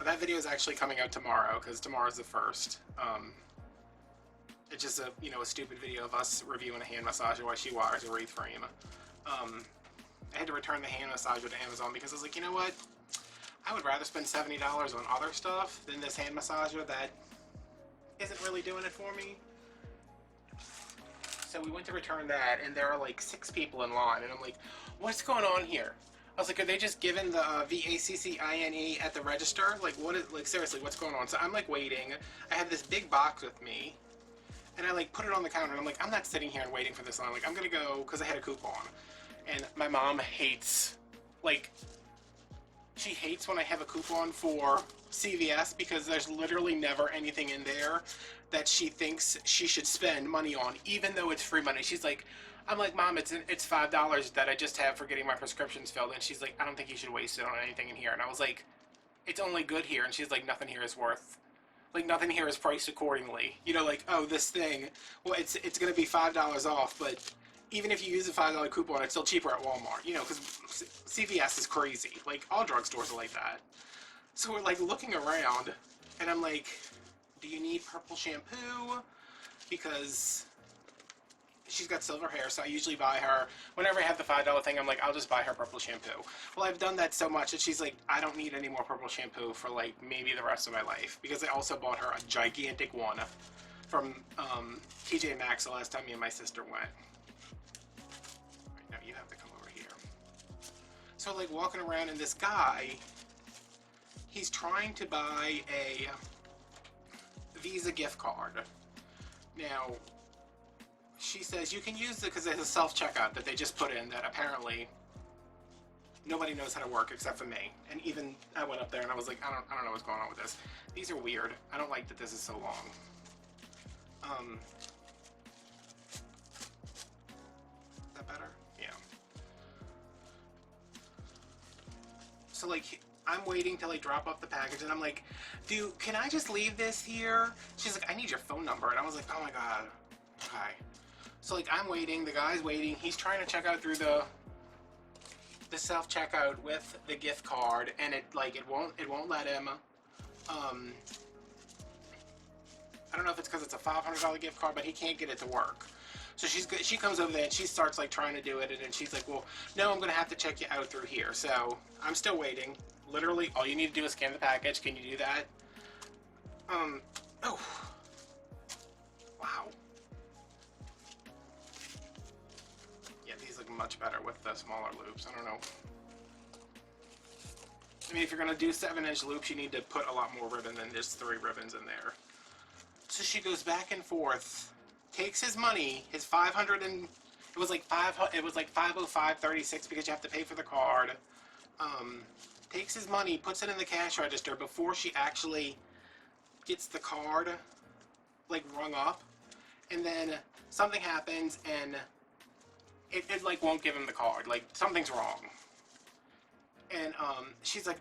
That video is actually coming out tomorrow because tomorrow's the 1st. It's just a stupid video of us reviewing a hand massager while she wires a wreath frame. I had to return the hand massager to Amazon because I was like, you know what? I would rather spend $70 on other stuff than this hand massager that isn't really doing it for me. So we went to return that, and there are like 6 people in line, and I'm like, what's going on here? I was like, are they just giving the VACCINE at the register? Like, what is, like, seriously, what's going on? So I'm like waiting. I have this big box with me, and I like put it on the counter, and I'm like, I'm not sitting here and waiting for this line. Like, I'm gonna go, because I had a coupon. And my mom hates, like, she hates when I have a coupon for CVS because there's literally never anything in there that she thinks she should spend money on, even though it's free money. She's like, I'm like, Mom, it's $5 that I just have for getting my prescriptions filled. And she's like, I don't think you should waste it on anything in here. And I was like, it's only good here. And she's like, nothing here is worth, like, nothing here is priced accordingly. You know, like, oh, this thing, well, it's going to be $5 off, but even if you use a $5 coupon, it's still cheaper at Walmart, you know, because CVS is crazy. Like, all drugstores are like that. So we're, like, looking around, and I'm like, do you need purple shampoo? Because she's got silver hair, so I usually buy her, whenever I have the $5 thing, I'm like, I'll just buy her purple shampoo. Well, I've done that so much that she's like, I don't need any more purple shampoo for, like, maybe the rest of my life. Because I also bought her a gigantic one from TJ Maxx the last time me and my sister went. Right, now you have to come over here. So, like, walking around, and this guy, he's trying to buy a Visa gift card. Now, she says you can use it because there's a self-checkout that they just put in that apparently nobody knows how to work except for me. And even I went up there and I was like, I don't know what's going on with this. These are weird. I don't like that this is so long. Is that better? Yeah. So, like, I'm waiting to, like, drop off the package, and I'm like, dude, can I just leave this here? She's like, I need your phone number. And I was like, oh my god. Okay. So, like, I'm waiting, the guy's waiting, he's trying to check out through the self-checkout with the gift card, and it won't let him. I don't know if it's because it's a $500 gift card, but he can't get it to work. So she comes over there and she starts, like, trying to do it, and then she's like, well, no, I'm gonna have to check you out through here. So I'm still waiting. Literally, all you need to do is scan the package. Can you do that? Oh, wow. Yeah, these look much better with the smaller loops. I don't know. I mean, if you're gonna do 7-inch loops, you need to put a lot more ribbon than just 3 ribbons in there. So she goes back and forth, takes his money, his 500 and it was like 505.36 because you have to pay for the card. Takes his money, puts it in the cash register before she actually gets the card, like, rung up, and then something happens and it like won't give him the card, like something's wrong. And she's like,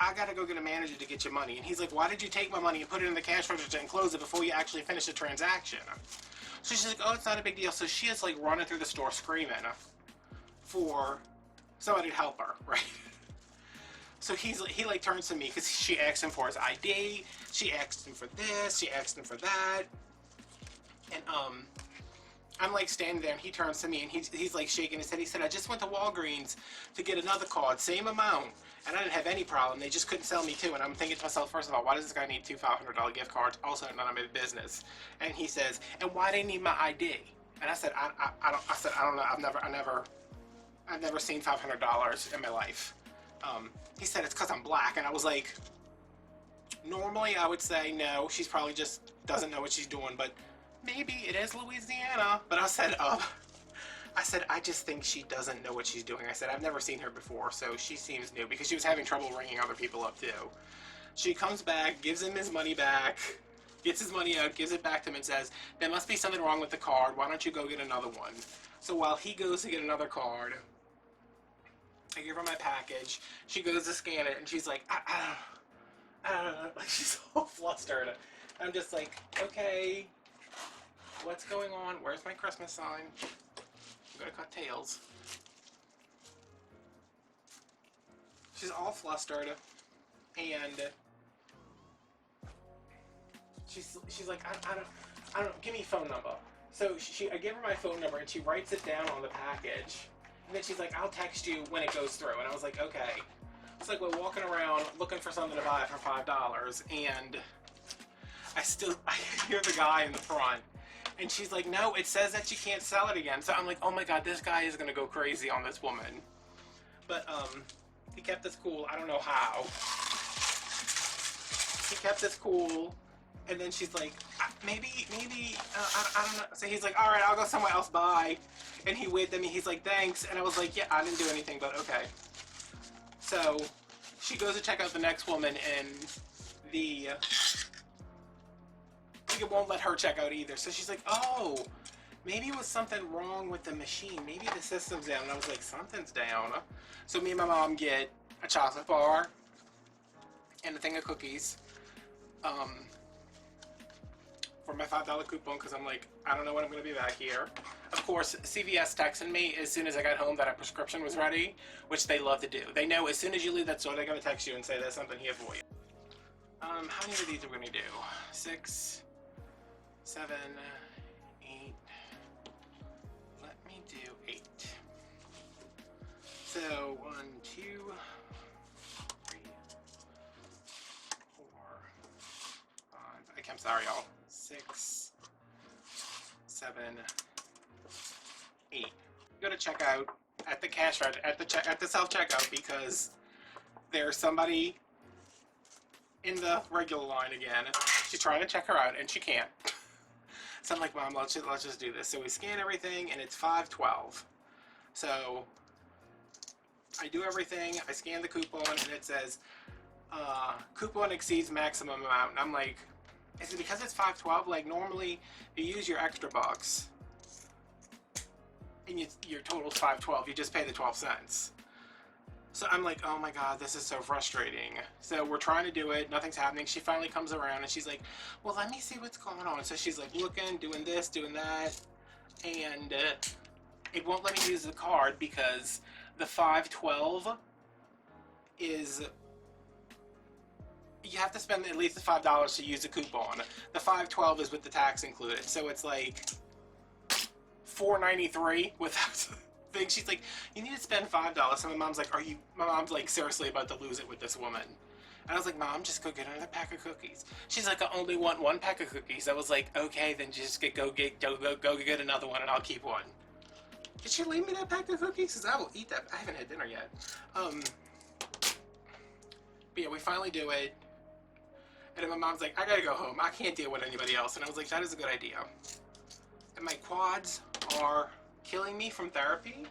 I gotta go get a manager to get your money. And he's like, why did you take my money and put it in the cash register and close it before you actually finish the transaction? So she's like, oh, it's not a big deal. So she is, like, running through the store screaming for somebody to help her, right? So he like turns to me because she asked him for his ID, she asked him for this, she asked him for that, and I'm like standing there and he turns to me and he's like shaking his head. He said, I just went to Walgreens to get another card, same amount, and I didn't have any problem. They just couldn't sell me 2. And I'm thinking to myself, first of all, why does this guy need 2 $500 gift cards? Also, none of my business. And he says, and why do they need my ID? And I said, I don't know. I've never seen $500 in my life. He said, it's because I'm black. And I was like, normally I would say no, she's probably just doesn't know what she's doing, but maybe it is Louisiana. But I said, I just think she doesn't know what she's doing. I said, I've never seen her before, so she seems new, because she was having trouble ringing other people up too. She comes back, gives him his money back, gets his money out, gives it back to him and says, there must be something wrong with the card, why don't you go get another one? So while he goes to get another card, I give her my package, she goes to scan it, and she's like, like, she's so flustered. I'm just like, okay, what's going on? Where's my Christmas sign? I'm gonna cut tails. she's all flustered, and she's like, I don't, give me phone number. So I give her my phone number, and she writes it down on the package. And then she's like, I'll text you when it goes through. And I was like, okay. It's like we're walking around looking for something to buy for $5, and I hear the guy in the front, and she's like, no, it says that you can't sell it again. So I'm like, oh my god, this guy is gonna go crazy on this woman. But he kept us cool. I don't know how. He kept us cool, and then she's like, maybe, I don't know. So he's like, all right, I'll go somewhere else, bye. And he waved at me. He's like, thanks. And I was like, yeah, I didn't do anything, but okay. So she goes to check out the next woman, and the it won't let her check out either. So she's like, oh, maybe it was something wrong with the machine. Maybe the system's down. And I was like, something's down. So me and my mom get a chocolate bar and a thing of cookies for my $5 coupon, because I'm like, I don't know when I'm going to be back here. Of course, CVS texted me as soon as I got home that a prescription was ready, which they love to do. They know as soon as you leave that store, they're going to text you and say there's something here for you. How many of these are we going to do? 6, 7, 8. Let me do 8. So 1, 2, 3, 4, 5. I'm sorry, y'all. 6, 7, 8. Go to checkout at the cash register, at the self checkout, because there's somebody in the regular line again. She's trying to check her out and she can't. So I'm like, Mom, let's just do this. So we scan everything, and it's $5.12. So I do everything. I scan the coupon, and it says coupon exceeds maximum amount. And I'm like, is it because it's $5.12? Like, normally you use your extra bucks, and your total's $5.12. You just pay the 12 cents. So I'm like, oh my god, this is so frustrating. So we're trying to do it, nothing's happening. She finally comes around and she's like, well, let me see what's going on. So she's like looking, doing this, doing that, and it won't let me use the card because the $5.12 is, you have to spend at least the $5 to use the coupon. The $5.12 is with the tax included, so it's like $4.93 without thing. She's like, you need to spend $5. And my mom's like, my mom's like seriously about to lose it with this woman. And I was like, Mom, just go get another pack of cookies. She's like, I only want 1 pack of cookies. I was like, okay, then just go get another one, and I'll keep one. Did she leave me that pack of cookies? Because I will eat that. I haven't had dinner yet. But yeah, we finally do it. And then my mom's like, I gotta go home. I can't deal with anybody else. And I was like, that is a good idea. And my quads are killing me from therapy.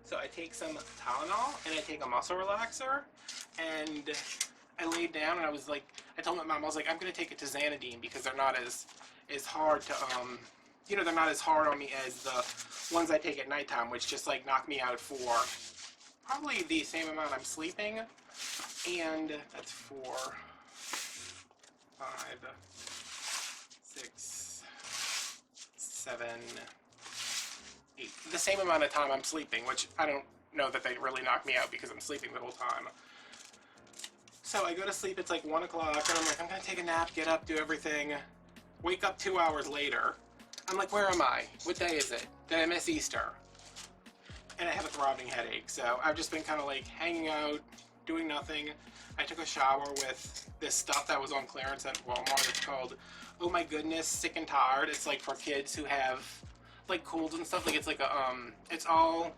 So I take some Tylenol, and I take a muscle relaxer, and I laid down, and I was like, I told my mom, I was like, I'm gonna take it to Xanadine because they're not as hard to, you know, they're not as hard on me as the ones I take at nighttime, which just like knock me out for probably the same amount I'm sleeping. And that's 4, 5, 6, 7, 8. The same amount of time I'm sleeping, which I don't know that they really knock me out because I'm sleeping the whole time. So I go to sleep, it's like 1 o'clock, and I'm like, I'm gonna take a nap, get up, do everything. Wake up 2 hours later. I'm like, where am I? What day is it? Did I miss Easter? And I have a throbbing headache, so I've just been kind of like hanging out, doing nothing. I took a shower with this stuff that was on clearance at Walmart. It's called, oh my goodness, Sick and Tired. It's like for kids who have like colds and stuff. Like it's like a it's all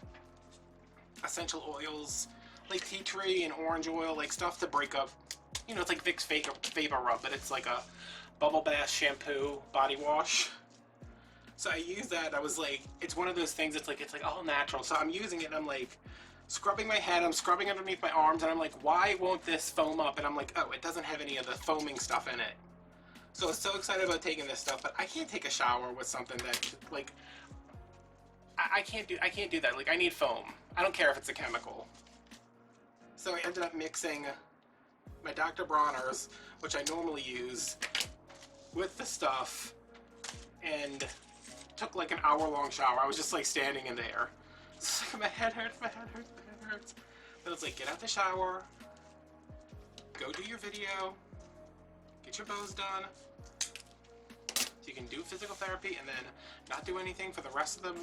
essential oils, like tea tree and orange oil, like stuff to break up, you know, it's like Vicks Vapor Rub, but it's like a bubble bath shampoo body wash. So I use that. I was like, it's one of those things, it's like all natural. So I'm using it, and I'm like scrubbing my head, I'm scrubbing underneath my arms, and I'm like, why won't this foam up? And I'm like, oh, it doesn't have any of the foaming stuff in it. So I was so excited about taking this stuff, but I can't take a shower with something that, like, I can't do that. Like, I need foam. I don't care if it's a chemical. So I ended up mixing my Dr. Bronner's, which I normally use, with the stuff, and took like an hour-long shower. I was just like standing in there. It's like, my head hurts, my head hurts, my head hurts. But it's like, get out the shower, go do your video, get your bows done, so you can do physical therapy and then not do anything for the rest of the, I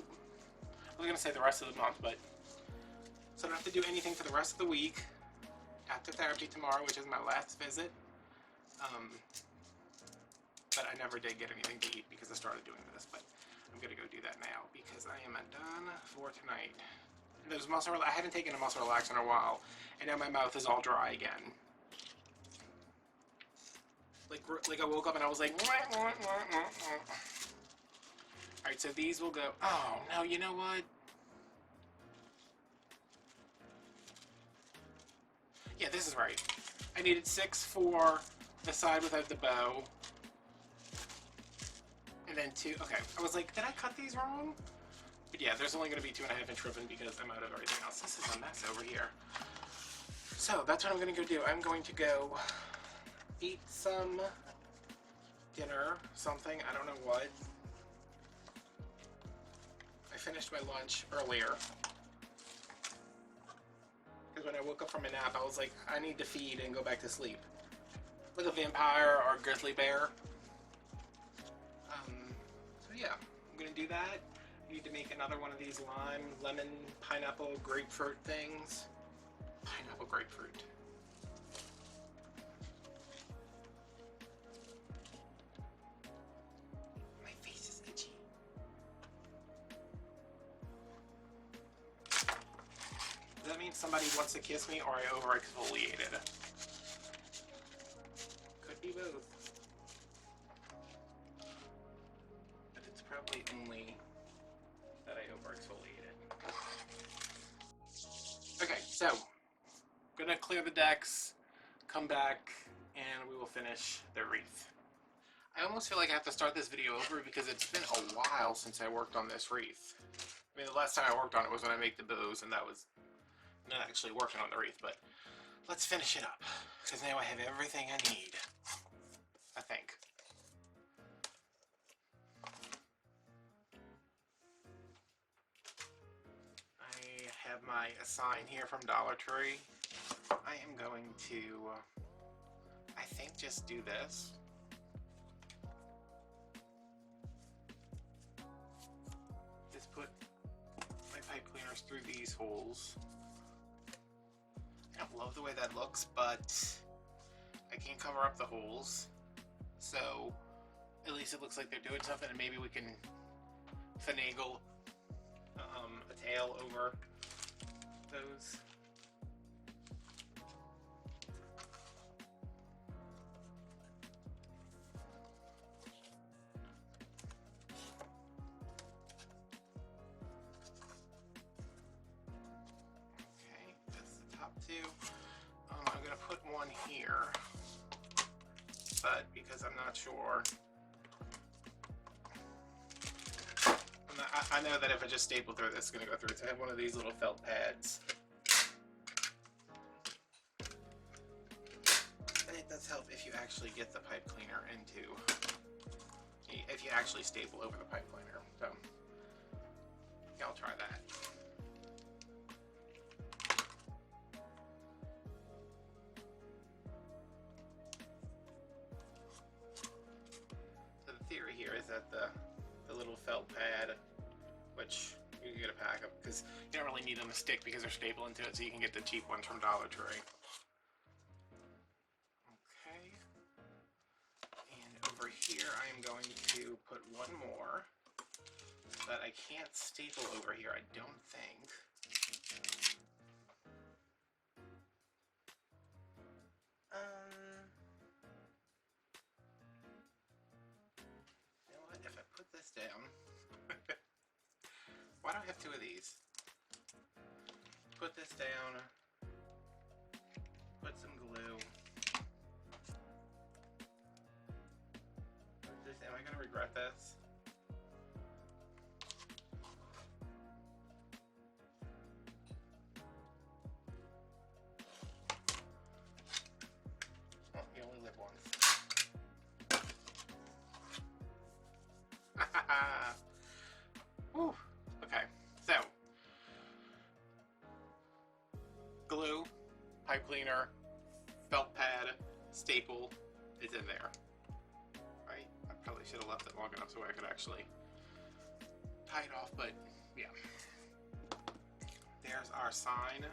was gonna say the rest of the month, but, so I don't have to do anything for the rest of the week after therapy tomorrow, which is my last visit. But I never did get anything to eat because I started doing this, but I'm gonna go do that now because I am done for tonight. Those I haven't taken a muscle relaxer in a while, and now my mouth is all dry again. Like I woke up and I was like, wah, wah, wah, wah, wah. Alright, so these will go, oh no, you know what? Yeah, this is right. I needed 6 for the side without the bow. And then 2, okay, I was like, did I cut these wrong? But yeah, there's only going to be 2.5 inch ribbon because I'm out of everything else. This is a mess over here. So that's what I'm going to go do. I'm going to go eat some dinner, something, I don't know what. I finished my lunch earlier. Because when I woke up from a nap, I was like, I need to feed and go back to sleep. Like a vampire or a grizzly bear. So yeah, I'm going to do that. I need to make another one of these lemon, pineapple, grapefruit things. Pineapple, grapefruit. My face is itchy. Does that mean somebody wants to kiss me or I over-exfoliated? Could be both. But it's probably only that I over-exfoliated. Okay, so I'm gonna clear the decks, come back, and we will finish the wreath. I almost feel like I have to start this video over because it's been a while since I worked on this wreath. I mean, the last time I worked on it was when I made the bows, and that was not actually working on the wreath, but let's finish it up, because now I have everything I need, I think. I have my sign here from Dollar Tree. I am going to, I think, just do this. Just put my pipe cleaners through these holes. I don't love the way that looks, but I can't cover up the holes. So at least it looks like they're doing something, and maybe we can finagle a tail over those. Okay, that's the top two. I'm gonna put one here, but because I'm not sure, I know that if I just staple through this, it's going to go through. So I have one of these little felt pads. And it does help if you actually get the pipe cleaner into, if you actually staple over the pipe cleaner. So, yeah, I'll try that. So the theory here is that the little felt pad, which you can get a pack of, because you don't really need them to stick because they're stapled into it, so you can get the cheap ones from Dollar Tree. Okay. And over here I am going to put one more that I can't staple over here, I don't think. You know what, if I put this down, why do I have two of these? Put this down, put some glue. Am I gonna regret this? Oh, you only live once. Whew. Okay, so glue, pipe cleaner, felt pad staple is in there. Right? I probably should have left it long enough so I could actually tie it off, but yeah. There's our sign.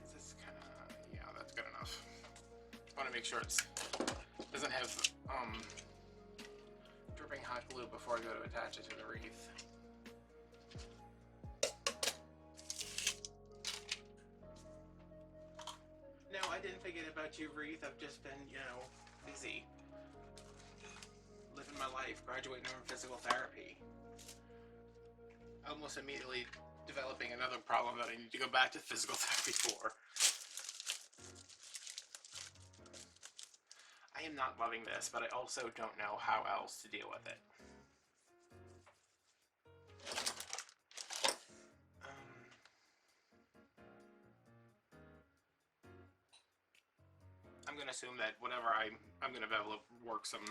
Is this kind of, yeah, that's good enough. I want to make sure it doesn't have dripping hot glue before I go to attach it to the wreath. No, I didn't forget about you, Wreath. I've just been, you know, busy living my life, graduating from physical therapy. Almost immediately developing another problem that I need to go back to physical therapy for. I am not loving this, but I also don't know how else to deal with it. I'm gonna assume that whatever I'm gonna be able to work some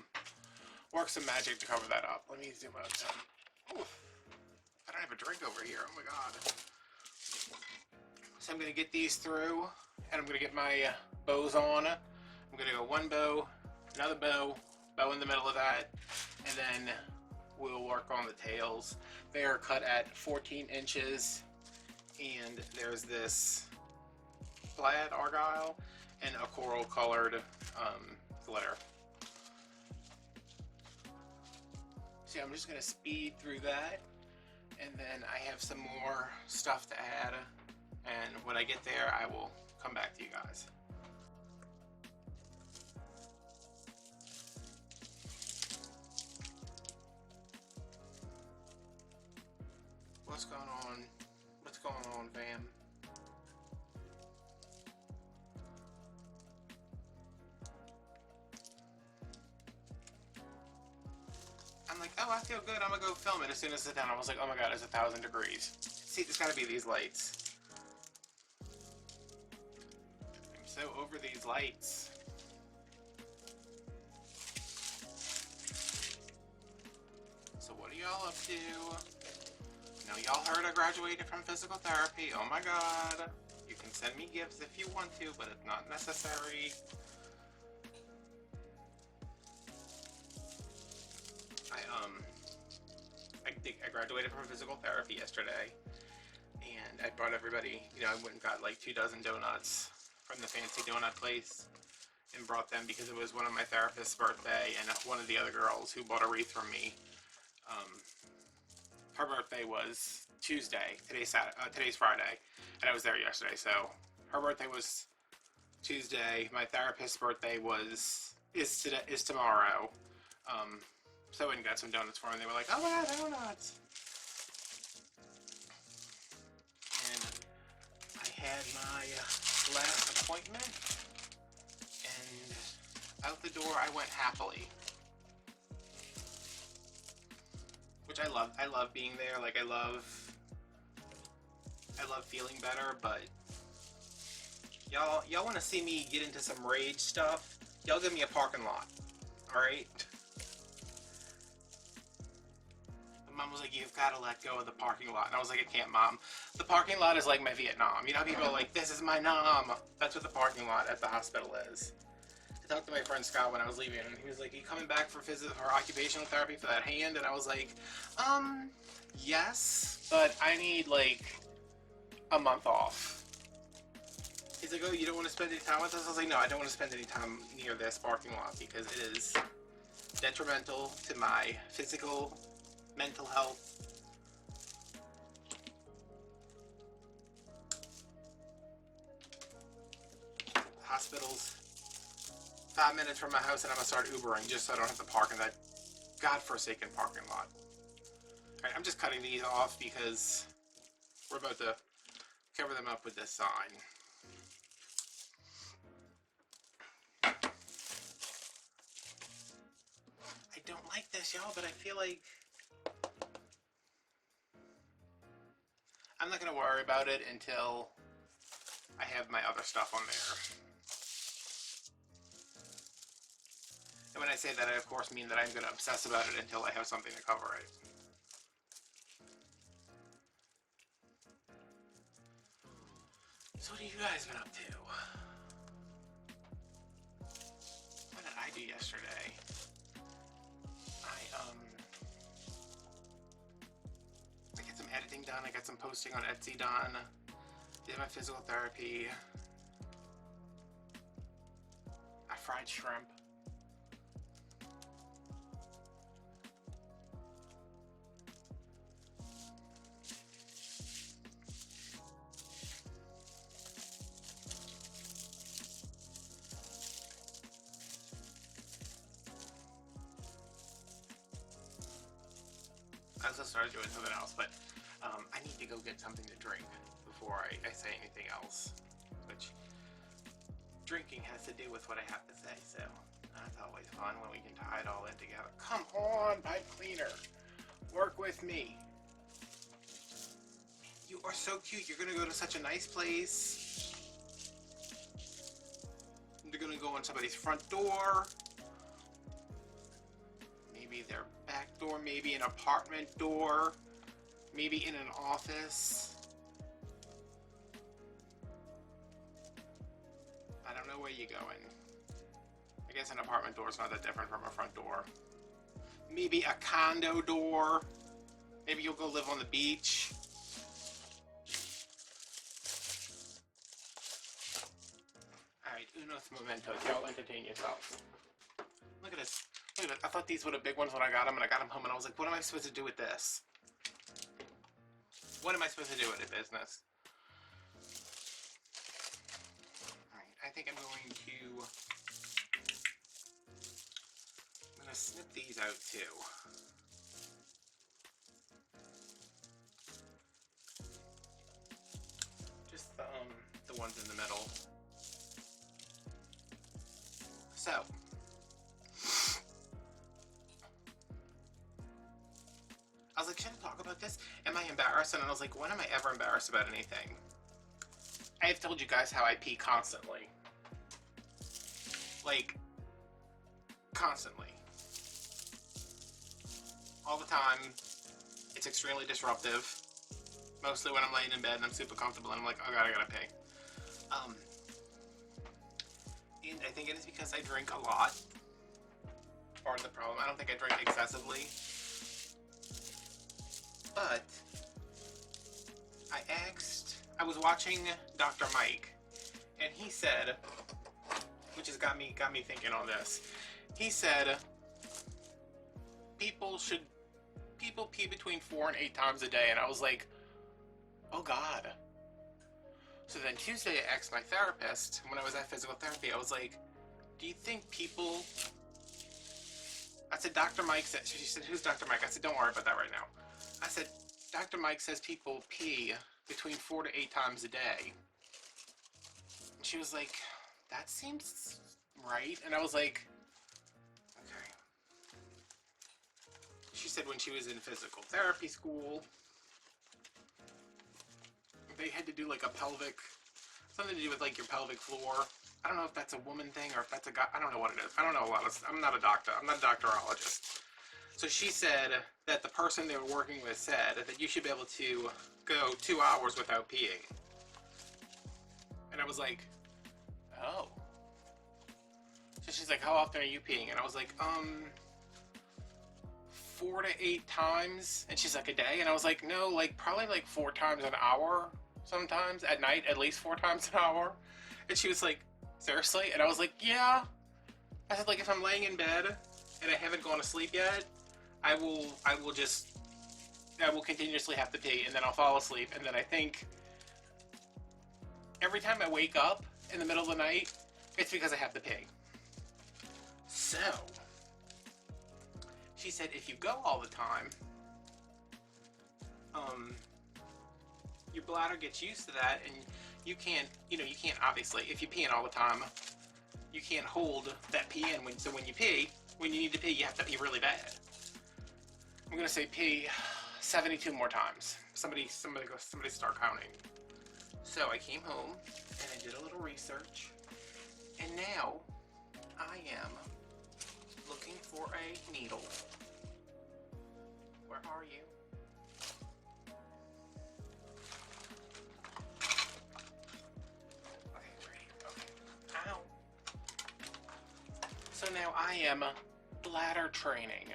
magic to cover that up. Let me zoom out some. Oof. I don't have a drink over here. Oh my god. So I'm gonna get these through, and I'm gonna get my bows on. I'm gonna go one bow, another bow in the middle of that, and then we'll work on the tails. They are cut at 14 inches, and there's this plaid argyle and a coral colored glitter. So I'm just gonna speed through that, and then I have some more stuff to add, and when I get there I will come back to you guys. What's going on? What's going on, fam? I'm like, oh, I feel good. I'm gonna go film it. As soon as I sit down, I was like, oh my god, it's 1,000 degrees. See, there's gotta be these lights. I'm so over these lights. So what are y'all up to? Now y'all heard I graduated from physical therapy. Oh my god. You can send me gifts if you want to, but it's not necessary. I graduated from physical therapy yesterday, and I brought everybody, you know, I went and got like 2 dozen donuts from the fancy donut place and brought them because it was one of my therapist's birthday, and one of the other girls who bought a wreath from me, her birthday was Tuesday. Today's Friday, and I was there yesterday. So her birthday was Tuesday. My therapist's birthday is tomorrow. So I went and got some donuts for them. They were like, "Oh my god, donuts!" And I had my last appointment, and out the door I went happily. Which I love. I love being there. Like I love feeling better. But y'all want to see me get into some rage stuff? Y'all give me a parking lot. All right. Mom was like, you've got to let go of the parking lot. And I was like, I can't, Mom. The parking lot is like my Vietnam. You know, people are like, this is my Nam. That's what the parking lot at the hospital is. I talked to my friend Scott when I was leaving, and he was like, you coming back for occupational therapy for that hand? And I was like, yes, but I need like a month off. He's like, oh, you don't want to spend any time with us? I was like, no, I don't want to spend any time near this parking lot because it is detrimental to my physical, mental health. Hospitals 5 minutes from my house, and I'm gonna start Ubering just so I don't have to park in that godforsaken parking lot. Alright, I'm just cutting these off because we're about to cover them up with this sign. I don't like this, y'all, but I feel like I'm not gonna worry about it until I have my other stuff on there. And when I say that, I of course mean that I'm gonna obsess about it until I have something to cover it. So what have you guys been up to? do yesterday. I get some editing done. I got some posting on Etsy done. Did my physical therapy. I fried shrimp. I also started doing something else, but I need to go get something to drink before I say anything else, which drinking has to do with what I have to say, so that's always fun when we can tie it all in together. Come on, pipe cleaner, work with me. You are so cute. You're gonna go to such a nice place. You're gonna go in somebody's front door, maybe their back door, maybe an apartment door, maybe in an office. I don't know where you're going. I guess an apartment door is not that different from a front door. Maybe a condo door. Maybe you'll go live on the beach. Alright, unos momentos. Y'all entertain yourself. Look at this. Look at this. I thought these were the big ones when I got them, and I got them home, and I was like, what am I supposed to do with this? What am I supposed to do with it, business? Alright, I think I'm going to snip these out too. Just the ones in the middle. So, I was like, should I talk about this? Am I embarrassed? And I was like, when am I ever embarrassed about anything? I have told you guys how I pee constantly. Like, constantly. All the time. It's extremely disruptive. Mostly when I'm laying in bed and I'm super comfortable and I'm like, oh god, I gotta pee. And I think it is because I drink a lot. Part of the problem. I don't think I drink excessively. But I was watching Dr. Mike, and he said, which has got me thinking on this. He said people pee between 4 and 8 times a day, and I was like, oh god. So then Tuesday I asked my therapist, when I was at physical therapy, I was like, do you think people... I said, Dr. Mike said... She said, who's Dr. Mike? I said, don't worry about that right now. I said, Dr. Mike says people pee between 4 to 8 times a day. And she was like, that seems right. And I was like, okay. She said when she was in physical therapy school, they had to do like a pelvic, something to do with like your pelvic floor. I don't know if that's a woman thing or if that's a guy. I don't know what it is. I don't know a lot of, I'm not a doctor. I'm not a doctorologist. So she said that the person they were working with said that you should be able to go 2 hours without peeing. And I was like, oh. So she's like, how often are you peeing? And I was like, 4 to 8 times. And she's like, a day? And I was like, no, like probably like 4 times an hour sometimes at night, at least 4 times an hour. And she was like, seriously? And I was like, yeah. I said, like, if I'm laying in bed and I haven't gone to sleep yet, I will continuously have to pee, and then I'll fall asleep, and then I think every time I wake up in the middle of the night, it's because I have to pee. So, she said if you go all the time, your bladder gets used to that, and you can't obviously, if you pee in all the time, you can't hold that pee in, so when you pee, when you need to pee, you have to pee really bad. I'm gonna say pee 72 more times. Somebody start counting. So I came home and I did a little research, and now I am looking for a needle. Where are you? Okay, great. Okay. Ow. So now now I am bladder training.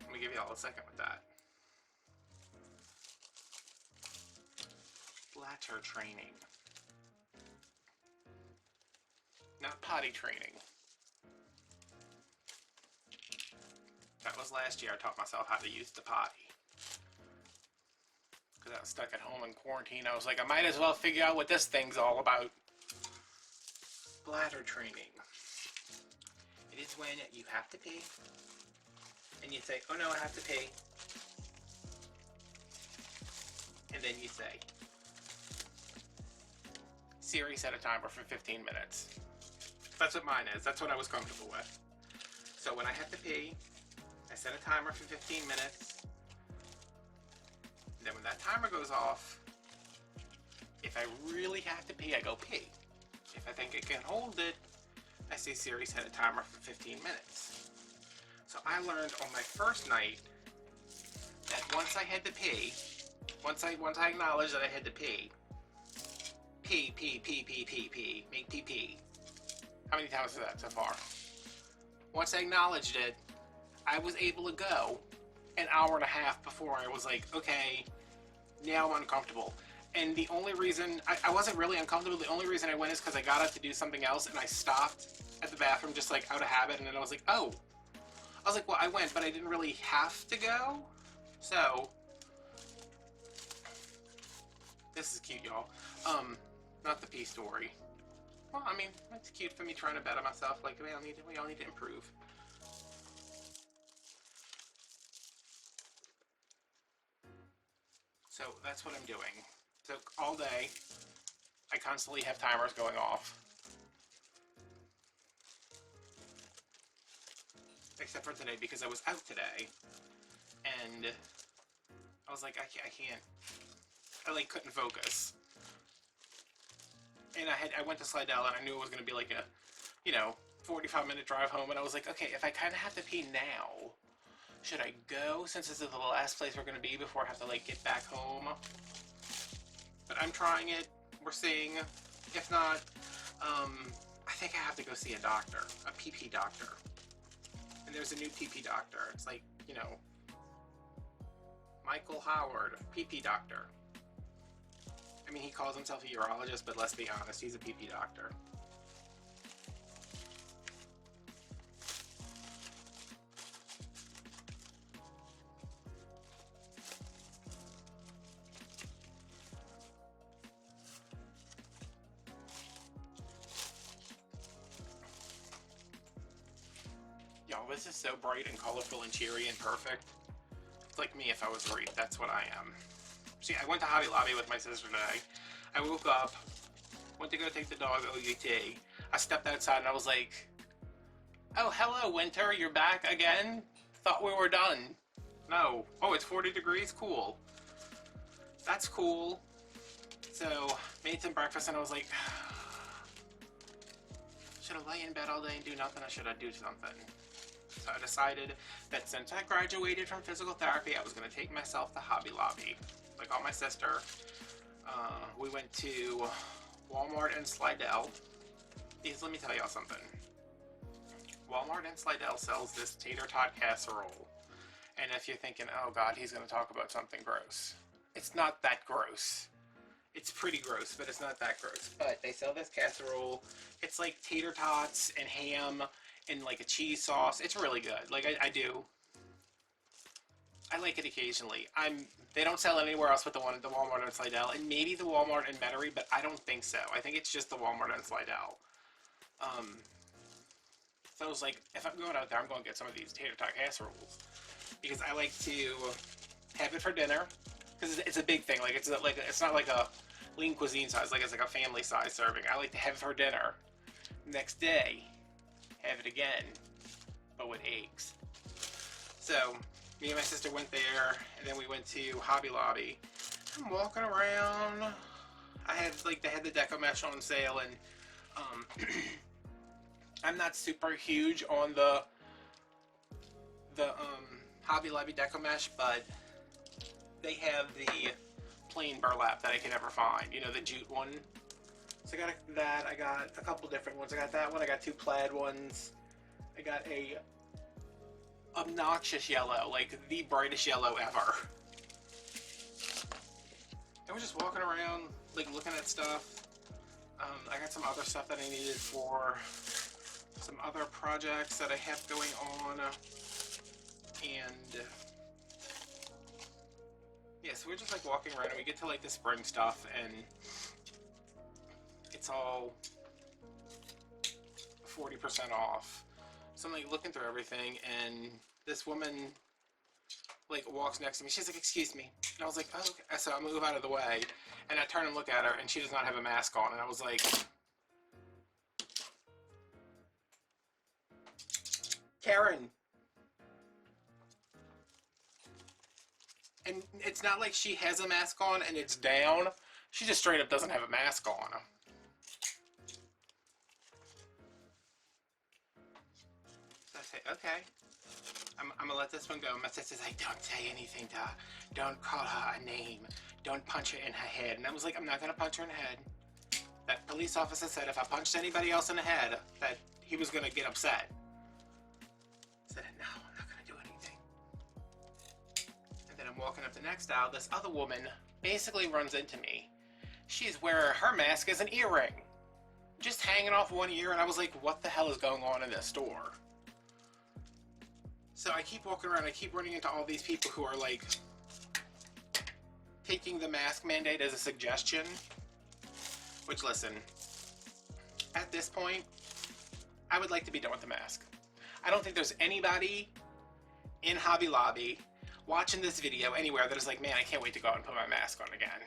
Let me give you all a second with that. Bladder training. Not potty training. That was last year I taught myself how to use the potty. Because I was stuck at home in quarantine. I was like, I might as well figure out what this thing's all about. Bladder training. It is when you have to pee. And you say, oh no, I have to pee. And then you say, Siri, set a timer for 15 minutes. That's what mine is. That's what I was comfortable with. So when I have to pee, I set a timer for 15 minutes. And then when that timer goes off, if I really have to pee, I go pee. If I think I can hold it, I say Siri, set a timer for 15 minutes. So I learned on my first night that once I had to pee, once I acknowledged that I had to pee, make pee. How many times is that so far? Once I acknowledged it, I was able to go an hour and a half before I was like, okay, now I'm uncomfortable. And the only reason, I wasn't really uncomfortable, the only reason I went is because I got up to do something else and I stopped at the bathroom just like out of habit, and then I was like, oh. I was like, well, I went, but I didn't really have to go. So, this is cute, y'all. Not the pee story. Well, I mean, it's cute for me trying to better myself. Like, we all need to improve. So that's what I'm doing. So all day, I constantly have timers going off. Except for today, because I was out today, and I was like, I can't. I like couldn't focus. And I went to Slidell, and I knew it was going to be like a, 45-minute drive home, and I was like, okay, if I kind of have to pee now, should I go, since this is the last place we're going to be before I have to, like, get back home? But I'm trying it. We're seeing. If not, I think I have to go see a doctor, a PP doctor. And there's a new PP doctor. It's like, Michael Howard, PP doctor. I mean, he calls himself a urologist, but let's be honest, he's a PP doctor. Y'all, this is so bright and colorful and cheery and perfect. It's like me if I was Wreath. That's what I am. See, I went to Hobby Lobby with my sister today. I woke up, went to go take the dog OUT. I stepped outside and I was like, oh, hello, Winter, you're back again? Thought we were done. No. Oh, it's 40 degrees? Cool. That's cool. So, made some breakfast and I was like, should I lay in bed all day and do nothing, or should I do something? So I decided that since I graduated from physical therapy, I was going to take myself to Hobby Lobby. I got my sister. We went to Walmart and Slidell. Let me tell y'all something. Walmart and Slidell sells this tater tot casserole. And if you're thinking, oh God, he's going to talk about something gross. It's not that gross. It's pretty gross, but it's not that gross. But they sell this casserole. It's like tater tots and ham and like a cheese sauce. It's really good. Like I do. I like it occasionally. They don't sell it anywhere else but the one at the Walmart and Slidell, and maybe the Walmart in Metairie, but I don't think so. I think it's just the Walmart and Slidell. So I was like, if I'm going out there, I'm going to get some of these tater tot casseroles because I like to have it for dinner because it's a big thing. Like it's not like a lean cuisine size. Like it's like a family size serving. I like to have it for dinner. Next day, have it again, but with eggs. So me and my sister went there, and then we went to Hobby Lobby. I'm walking around. They had the Deco mesh on sale, and I'm not super huge on the Hobby Lobby Deco mesh, but they have the plain burlap that I can never find. The jute one. So I got that. I got a couple different ones. I got that one. I got 2 plaid ones. I got a obnoxious yellow, like the brightest yellow ever. And we're just walking around, like looking at stuff. I got some other stuff that I needed for some other projects that I have going on. And yeah, so we're just like walking around and we get to like the spring stuff and it's all 40% off. So I'm like looking through everything and this woman like walks next to me. She's like, "Excuse me." And I was like, "Oh, okay." So I move out of the way and I turn and look at her and she does not have a mask on. And I was like, "Karen." And it's not like she has a mask on and it's down. She just straight up doesn't have a mask on. So I say, "Okay. I'm gonna let this one go." My sister's like, "Don't say anything to her. Don't call her a name. Don't punch her in her head." And I was like, "I'm not gonna punch her in the head." That police officer said if I punched anybody else in the head, that he was gonna get upset. I said, "No, I'm not gonna do anything." And then I'm walking up the next aisle. This other woman basically runs into me. She's wearing her mask as an earring, just hanging off one ear. And I was like, "What the hell is going on in this store?" So I keep walking around, I keep running into all these people who are like taking the mask mandate as a suggestion. Which, listen, at this point, I would like to be done with the mask. I don't think there's anybody in Hobby Lobby watching this video anywhere that is like, "Man, I can't wait to go out and put my mask on again."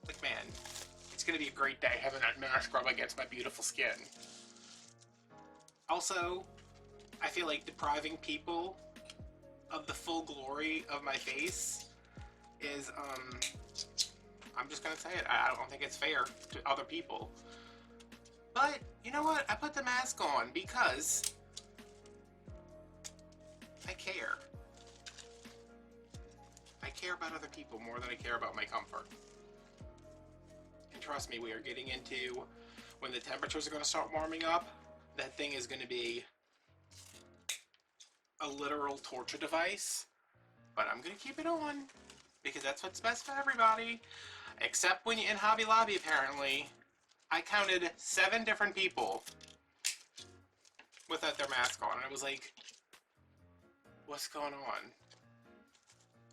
Like, man, it's gonna be a great day having that mask rub against my beautiful skin. Also, I feel like depriving people of the full glory of my face is, I'm just gonna say it, I don't think it's fair to other people. But, you know what? I put the mask on because I care. I care about other people more than I care about my comfort. And trust me, we are getting into when the temperatures are gonna start warming up. That thing is going to be a literal torture device, but I'm going to keep it on because that's what's best for everybody. Except when you're in Hobby Lobby, apparently. I counted 7 different people without their mask on, and I was like, what's going on?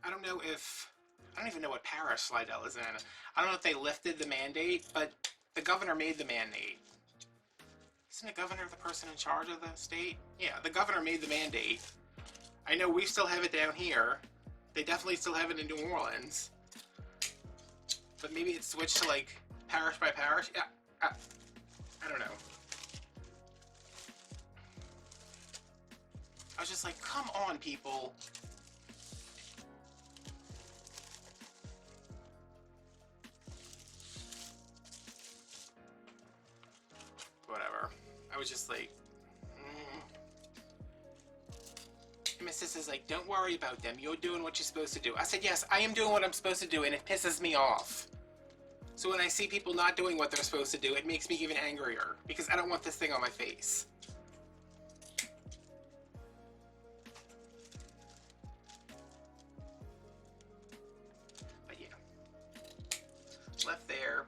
I don't even know what parish Slidell is in. I don't know if they lifted the mandate, but the governor made the mandate. Isn't the governor the person in charge of the state? Yeah, the governor made the mandate. I know we still have it down here. They definitely still have it in New Orleans. But maybe it's switched to like parish by parish. Yeah, I don't know. I was just like, come on, people. Whatever. I was just like, And my sister's like, "Don't worry about them. You're doing what you're supposed to do." I said, "Yes, I am doing what I'm supposed to do, and it pisses me off." So when I see people not doing what they're supposed to do, it makes me even angrier because I don't want this thing on my face. But yeah. Left there.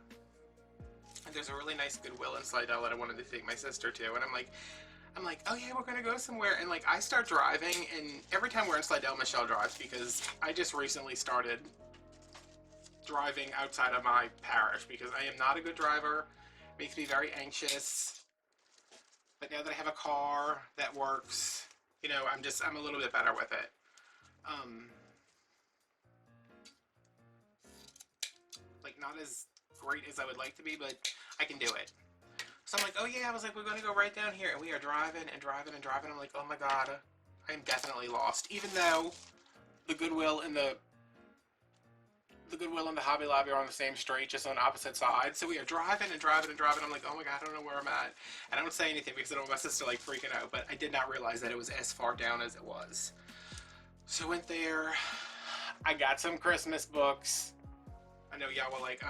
And there's a really nice Goodwill in Slidell that I wanted to take my sister to, and I'm like, "Oh yeah, we're gonna go somewhere." And like, I start driving, and every time we're in Slidell, Michelle drives because I just recently started driving outside of my parish because I am not a good driver. It makes me very anxious. But now that I have a car that works, you know, I'm a little bit better with it. Like, not as great as I would like to be, but I can do it. So I'm like, "Oh yeah," I was like, "We're gonna go right down here," and we are driving and driving and driving. I'm like, "Oh my god, I am definitely lost." Even though the Goodwill and the Hobby Lobby are on the same street, just on opposite sides. So we are driving and driving and driving. I'm like, "Oh my god, I don't know where I'm at." And I don't say anything because I don't want my sister like freaking out, but I did not realize that it was as far down as it was. So I went there. I got some Christmas books. I know y'all were like,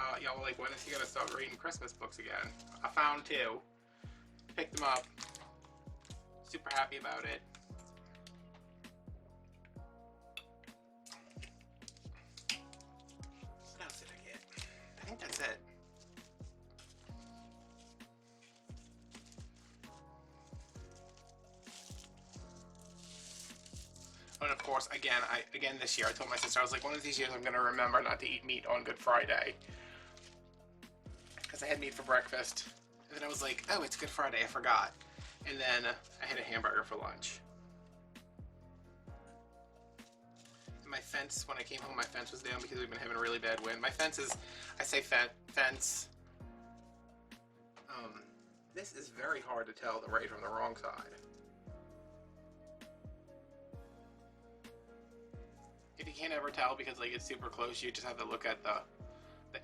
when is he gonna start reading Christmas books again? I found 2. Picked them up. Super happy about it. What else did I get? I think that's it. And of course, again this year, I told my sister, I was like, one of these years I'm gonna remember not to eat meat on Good Friday. Because I had meat for breakfast. And then I was like, oh, it's Good Friday, I forgot. And then I had a hamburger for lunch. And my fence, when I came home, my fence was down because we've been having a really bad wind. My fence is, I say fence. This is very hard to tell the right from the wrong side. If you can't ever tell because like it's super close, you just have to look at the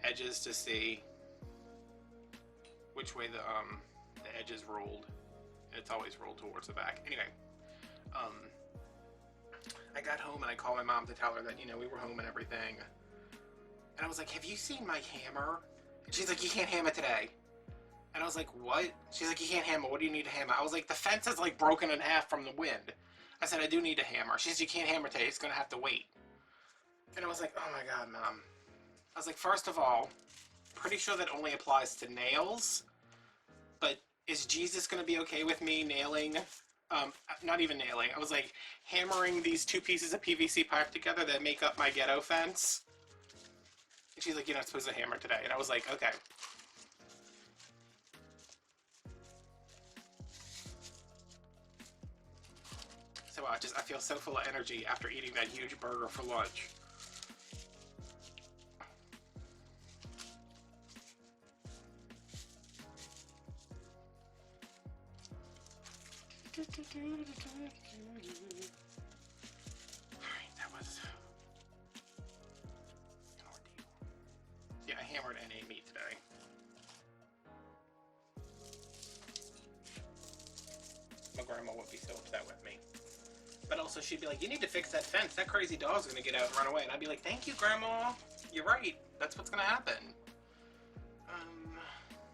edges to see which way the edge is rolled. And it's always rolled towards the back. Anyway, I got home and I called my mom to tell her that, you know, we were home and everything. And I was like, have you seen my hammer? And she's like, you can't hammer today. And I was like, what? She's like, you can't hammer. What do you need to hammer? I was like, the fence is like broken in half from the wind. I said, I do need to hammer. She said, you can't hammer today. It's going to have to wait. And I was like, oh my God, Mom. I was like, first of all, pretty sure that only applies to nails. But is Jesus going to be okay with me nailing, not even nailing, I was like, hammering these 2 pieces of PVC pipe together that make up my ghetto fence? And she's like, you're not supposed to hammer today. And I was like, okay. So I feel so full of energy after eating that huge burger for lunch. Alright, that was an ordeal. Yeah, I hammered and ate meat today. My grandma would be so upset with me. But also she'd be like, you need to fix that fence. That crazy dog's gonna get out and run away. And I'd be like, thank you, Grandma. You're right. That's what's gonna happen.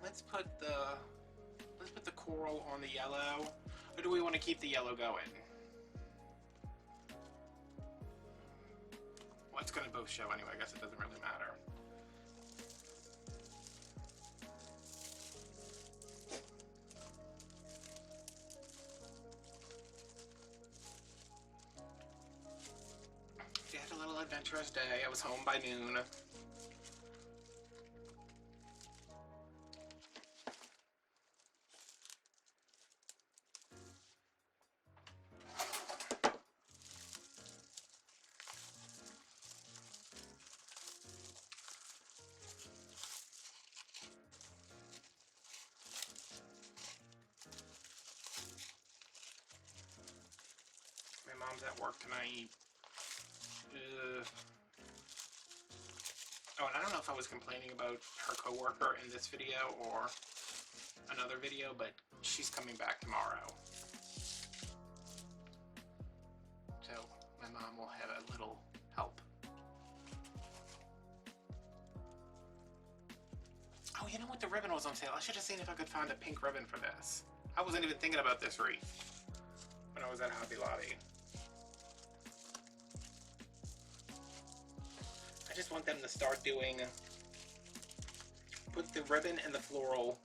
Let's put the coral on the yellow. Or do we want to keep the yellow going? Well, it's gonna both show anyway. I guess it doesn't really matter. I had a little adventurous day. I was home by noon. My mom's at work tonight. Oh, and I don't know if I was complaining about her coworker in this video or another video, but she's coming back tomorrow. So my mom will have a little help. Oh, you know what? The ribbon was on sale. I should have seen if I could find a pink ribbon for this. I wasn't even thinking about this wreath when I was at Hobby Lobby. I just want them to start doing, put the ribbon and the floral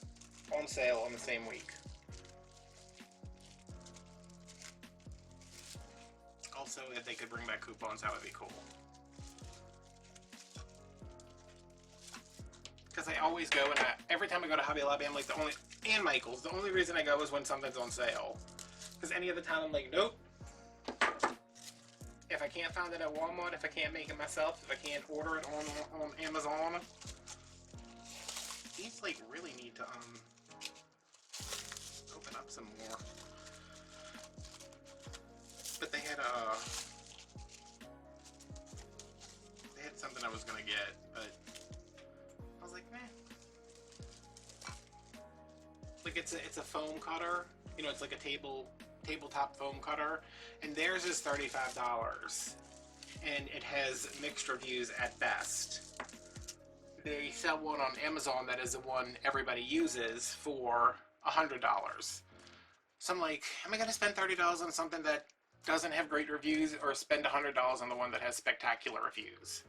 on sale on the same week. Also, if they could bring back coupons, that would be cool. Because I always go, and every time I go to Hobby Lobby, I'm like and Michael's, the only reason I go is when something's on sale. Because any other time, I'm like, nope. If I can't find it at Walmart, if I can't make it myself, if I can't order it on Amazon. These like really need to open up some more. But they had something I was gonna get, but I was like, meh. Like it's a foam cutter, you know, it's like a tabletop foam cutter, and theirs is $35, and it has mixed reviews at best. they sell one on Amazon that is the one everybody uses for $100. So I'm like, am I going to spend $30 on something that doesn't have great reviews, or spend $100 on the one that has spectacular reviews?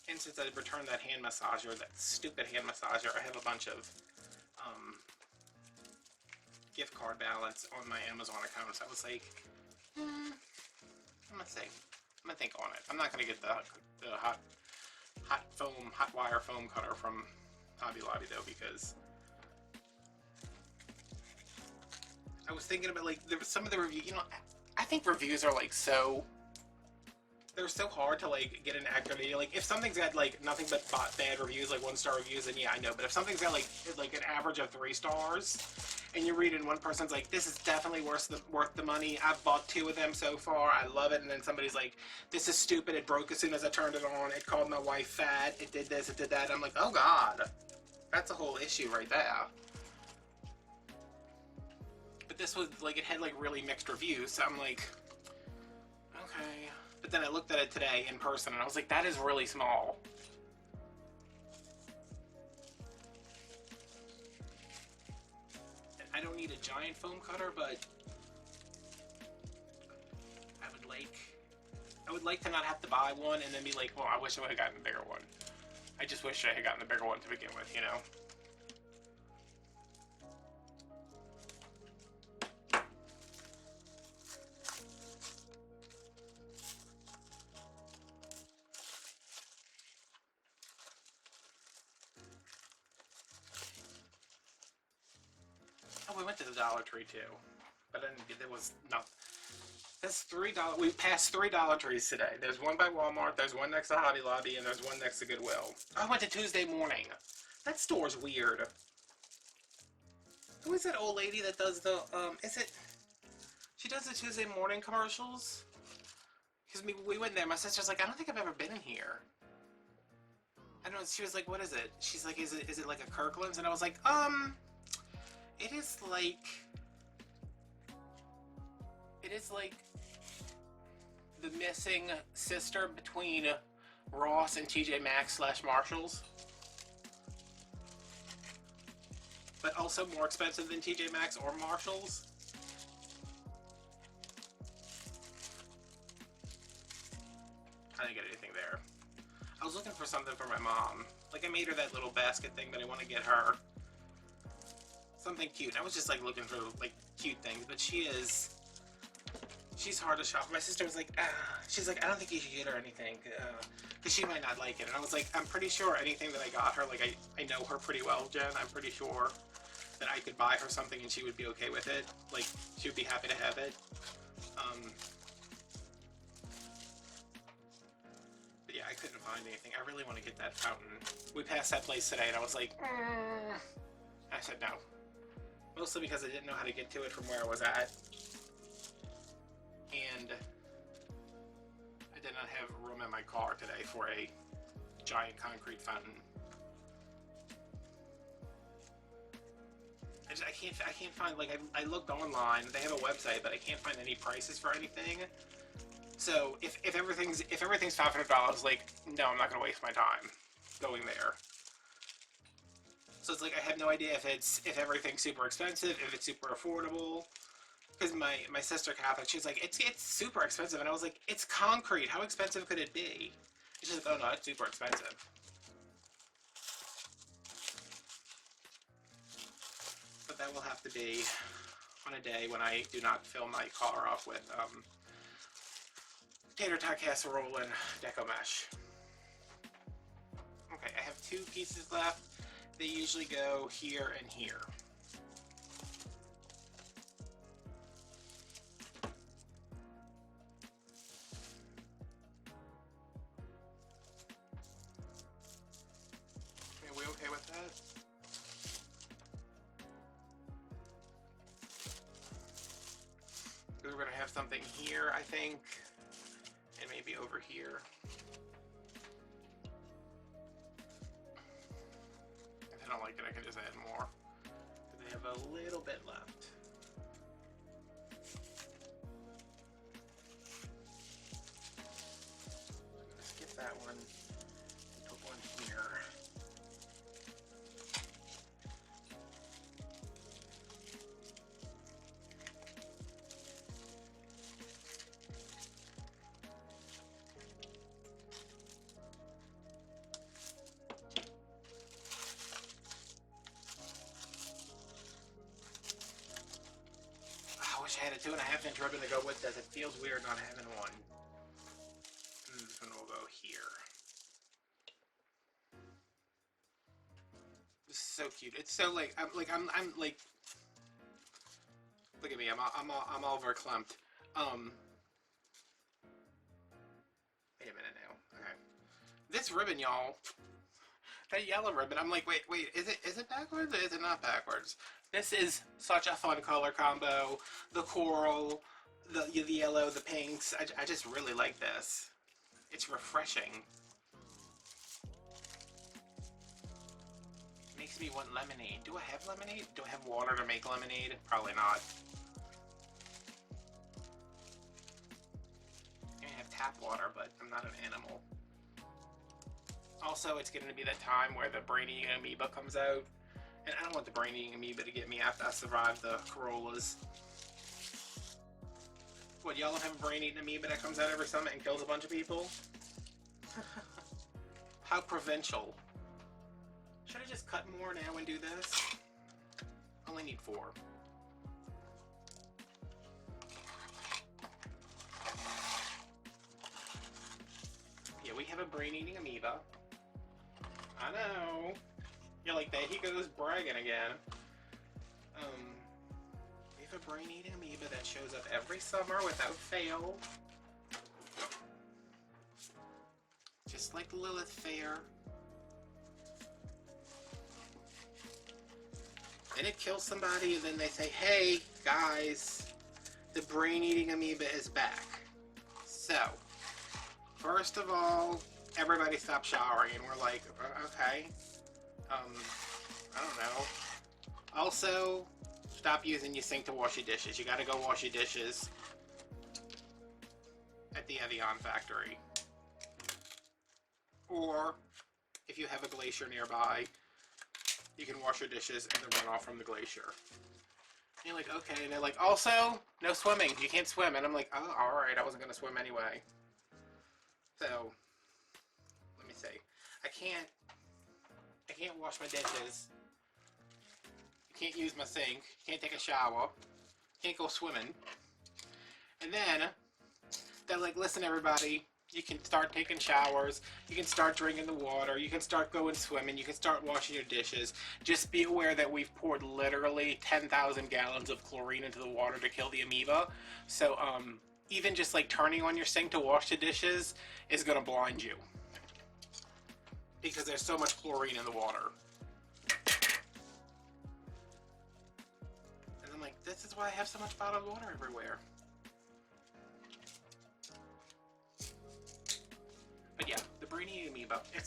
And since I returned that hand massager, that stupid hand massager, I have a bunch of gift card balance on my Amazon account. So I was like, I'm gonna think on it. I'm not gonna get the hot wire foam cutter from Hobby Lobby though, because I was thinking about, like, there was some of the review. You know, I think reviews are like they're so hard to like get an accurate idea. Like, if something's got like nothing but bad reviews, like 1-star reviews, then yeah, I know. But if something's got like an average of 3 stars, and you read it and one person's like, this is definitely worth the money, I've bought 2 of them so far, I love it, and then somebody's like, this is stupid, it broke as soon as I turned it on, it called my wife fat, it did this, it did that, I'm like, oh god, that's a whole issue right there. But this was like, it had like really mixed reviews, so I'm like, okay. But then I looked at it today in person and I was like, that is really small. And I don't need a giant foam cutter, but I would like to not have to buy one and then be like, well, I wish I would have gotten the bigger one. I just wish I had gotten the bigger one to begin with, you know? Oh, we went to the Dollar Tree too, but then there was nothing. That's $3. We passed 3 Dollar Trees today. There's one by Walmart, there's one next to Hobby Lobby, and there's one next to Goodwill. I went to Tuesday Morning. That store's weird. Who is that old lady that does the, she does the Tuesday Morning commercials? Because we went there, my sister's like, I don't think I've ever been in here. I don't know, she was like, what is it? She's like, is it like a Kirkland's? And I was like, it is like the missing sister between Ross and TJ Maxx / Marshalls, but also more expensive than TJ Maxx or Marshalls. I didn't get anything there. I was looking for something for my mom. Like, I made her that little basket thing, but I want to get her something cute. I was just like looking for like cute things, but she's hard to shop. My sister was like, she's like, I don't think you should get her anything, because she might not like it. And I was like, I'm pretty sure anything that I got her, like, I know her pretty well, Jen. I'm pretty sure that I could buy her something and she would be okay with it. Like, she would be happy to have it. But yeah, I couldn't find anything. I really want to get that fountain. We passed that place today and I was like, I said no. Mostly because I didn't know how to get to it from where I was at. And I did not have room in my car today for a giant concrete fountain. I can't find, like, I looked online, they have a website, but I can't find any prices for anything. So if everything's $500, like, no, I'm not gonna waste my time going there. So it's like, I have no idea if everything's super expensive, if it's super affordable. Because my sister Catherine, she's like, it's super expensive, and I was like, it's concrete, how expensive could it be? And she's like, oh no, it's super expensive. But that will have to be on a day when I do not fill my car off with tater tot casserole and Deco mesh. Okay, I have 2 pieces left. They usually go here and here. Are we okay with that? We're gonna have something here, I think, and maybe over here. If I don't like it, I can just add more. They have a little bit left. wish I had a 2.5-inch ribbon to go with this. It feels weird not having one. And this one will go here. This is so cute. It's so like I'm like look at me. I'm all verklempt. Wait a minute now. Okay. This ribbon, y'all. That yellow ribbon. I'm like, wait. Is it backwards or is it not backwards? This is such a fun color combo. The coral, the yellow, the pinks. I just really like this. It's refreshing. Makes me want lemonade. Do I have lemonade? Do I have water to make lemonade? Probably not. I have tap water, but I'm not an animal. Also, it's going to be the time where the brain-eating amoeba comes out. And I don't want the brain-eating amoeba to get me after I survive the corollas. What, y'all don't have a brain-eating amoeba that comes out every summer and kills a bunch of people? How provincial. Should I just cut more now and do this? Only need 4. Yeah, we have a brain-eating amoeba. I know. You're like, there he goes bragging again. We have a brain-eating amoeba that shows up every summer without fail. Just like Lilith Fair. And it kills somebody and then they say, hey, guys, the brain-eating amoeba is back. So, first of all, everybody stop showering, and we're like, okay. I don't know. Also, stop using your sink to wash your dishes. You gotta go wash your dishes at the Evian factory. Or, if you have a glacier nearby, you can wash your dishes and then run off from the glacier. And you're like, okay, and they're like, also, no swimming. You can't swim. And I'm like, oh, alright, I wasn't gonna swim anyway. So, let me see. I can't wash my dishes. You can't use my sink. You can't take a shower. Can't go swimming. And then, they're like, listen everybody, you can start taking showers, you can start drinking the water, you can start going swimming, you can start washing your dishes. Just be aware that we've poured literally 10,000 gallons of chlorine into the water to kill the amoeba. So, even just like turning on your sink to wash the dishes is gonna blind you. Because there's so much chlorine in the water. And I'm like, this is why I have so much bottled water everywhere. But yeah, the brainy amoeba, they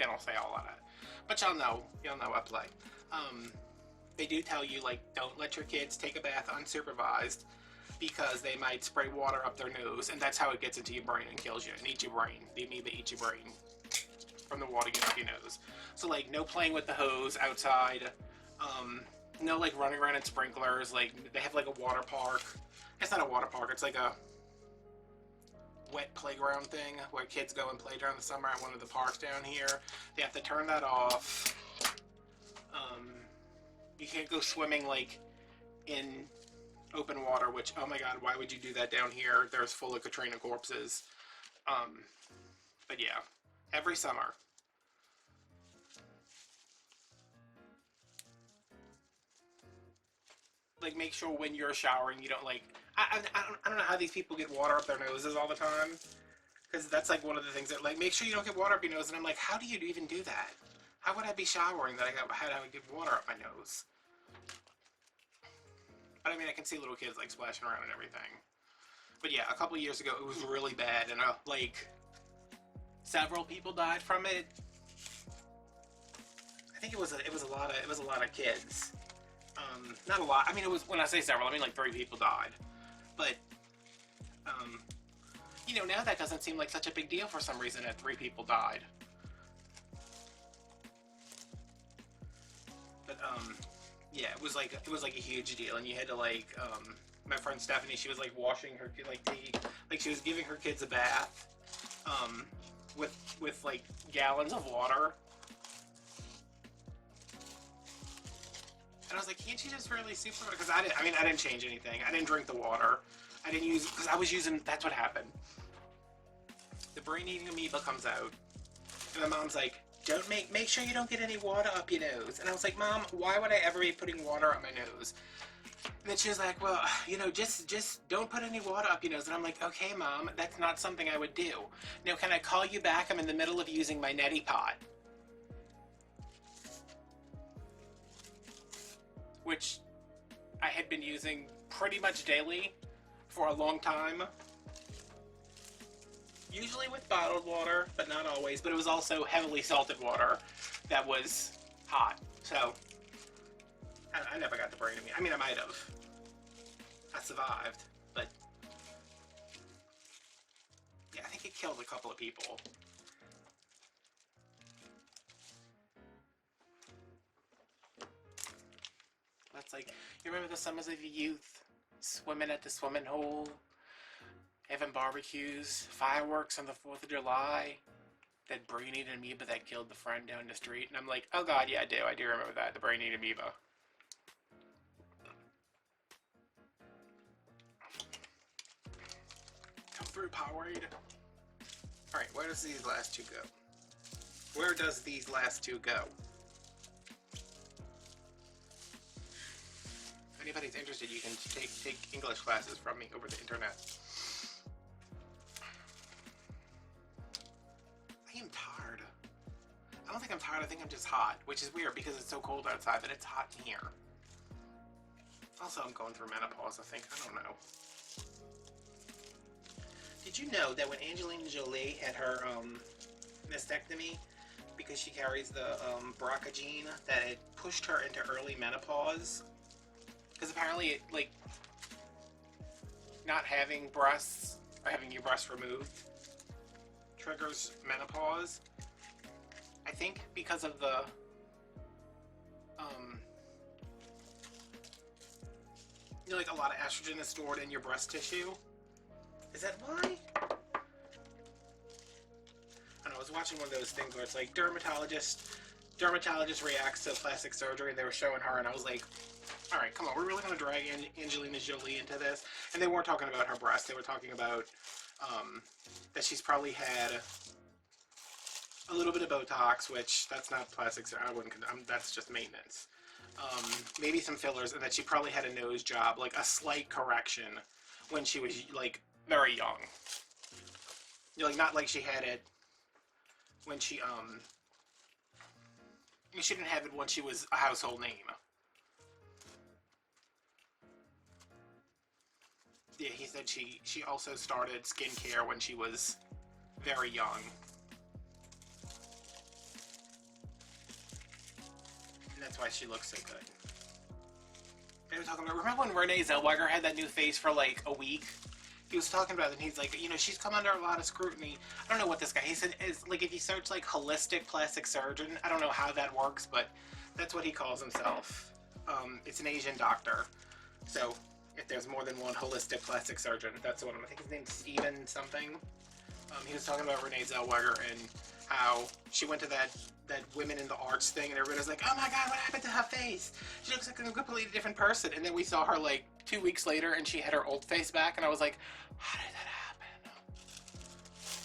don't say all of that. But y'all know I play. They do tell you, like, don't let your kids take a bath unsupervised because they might spray water up their nose, and that's how it gets into your brain and kills you and eats your brain. The amoeba eats your brain from the water getting up your nose. So, like, no playing with the hose outside. No, like, running around in sprinklers. Like, they have, like, a water park. It's not a water park. It's like a wet playground thing where kids go and play during the summer at one of the parks down here. They have to turn that off. You can't go swimming, like, in open water, which, oh my god, why would you do that down here? There's full of Katrina corpses. But yeah, every summer. Like, make sure when you're showering, you don't, like, I don't know how these people get water up their noses all the time. Because that's, like, one of the things that, like, make sure you don't get water up your nose. And I'm like, how do you even do that? How would I be showering that I would get water up my nose? But I mean, I can see little kids, like, splashing around and everything. But yeah, a couple years ago, it was really bad, and like, several people died from it. I think it was a lot of kids. Not a lot. I mean, it was, when I say several, I mean like 3 people died. But you know, now that doesn't seem like such a big deal for some reason that 3 people died. But yeah, it was like a huge deal, and you had to, like, my friend Stephanie, she was like washing her kid, like she was giving her kids a bath, with like gallons of water. And I was like, can't you just really super? Because I didn't change anything. I didn't drink the water. I didn't use, because I was using, that's what happened. The brain-eating amoeba comes out. And my mom's like, don't make sure you don't get any water up your nose. And I was like, Mom, why would I ever be putting water up my nose? And then she was like, well, you know, just don't put any water up your nose. And I'm like, okay, Mom, that's not something I would do. Now, can I call you back? I'm in the middle of using my neti pot. Which I had been using pretty much daily for a long time. Usually with bottled water, but not always. But it was also heavily salted water that was hot. So, I never got the brain in me. I mean, I might have. I survived, but yeah, I think it killed a couple of people. That's like, you remember the summers of your youth? Swimming at the swimming hole? Having barbecues? Fireworks on the 4th of July? That brain-eating amoeba that killed the friend down the street? And I'm like, oh god, yeah, I do remember that. The brain-eating amoeba. Come through, Powerade. Alright, where does these last two go? Where does these last two go? If anybody's interested, you can take English classes from me over the internet. I am tired. I don't think I'm tired, I think I'm just hot, which is weird because it's so cold outside, but it's hot in here. Also, I'm going through menopause, I think. I don't know. Did you know that when Angelina Jolie had her mastectomy, because she carries the BRCA gene, that it pushed her into early menopause? Because apparently, it, like, not having breasts, or having your breasts removed, triggers menopause. I think because of the, you know, like a lot of estrogen is stored in your breast tissue. Is that why? I don't know, I was watching one of those things where it's like dermatologist reacts to plastic surgery, and they were showing her, and I was like, all right, come on, we're really going to drag Angelina Jolie into this? And they weren't talking about her breast. They were talking about that she's probably had a little bit of Botox, which that's not plastic surgery. I wouldn't. That's just maintenance. Maybe some fillers, and that she probably had a nose job, like a slight correction when she was like very young. You know, like not like she had it when she she didn't have it when she was a household name. Yeah, he said she also started skincare when she was very young. And that's why she looks so good. They were talking about, remember when Renee Zellweger had that new face for like a week? He was talking about it, and he's like, you know, she's come under a lot of scrutiny. I don't know what this guy, he said, is like, if you search like holistic plastic surgeon, I don't know how that works, but that's what he calls himself. It's an Asian doctor. So if there's more than one holistic plastic surgeon, that's the one. I think his name's Steven something. He was talking about Renee Zellweger and how she went to that Women in the Arts thing, and everybody was like, oh my god, what happened to her face? She looks like a completely different person. And then we saw her like 2 weeks later, and she had her old face back, and I was like, how did that happen?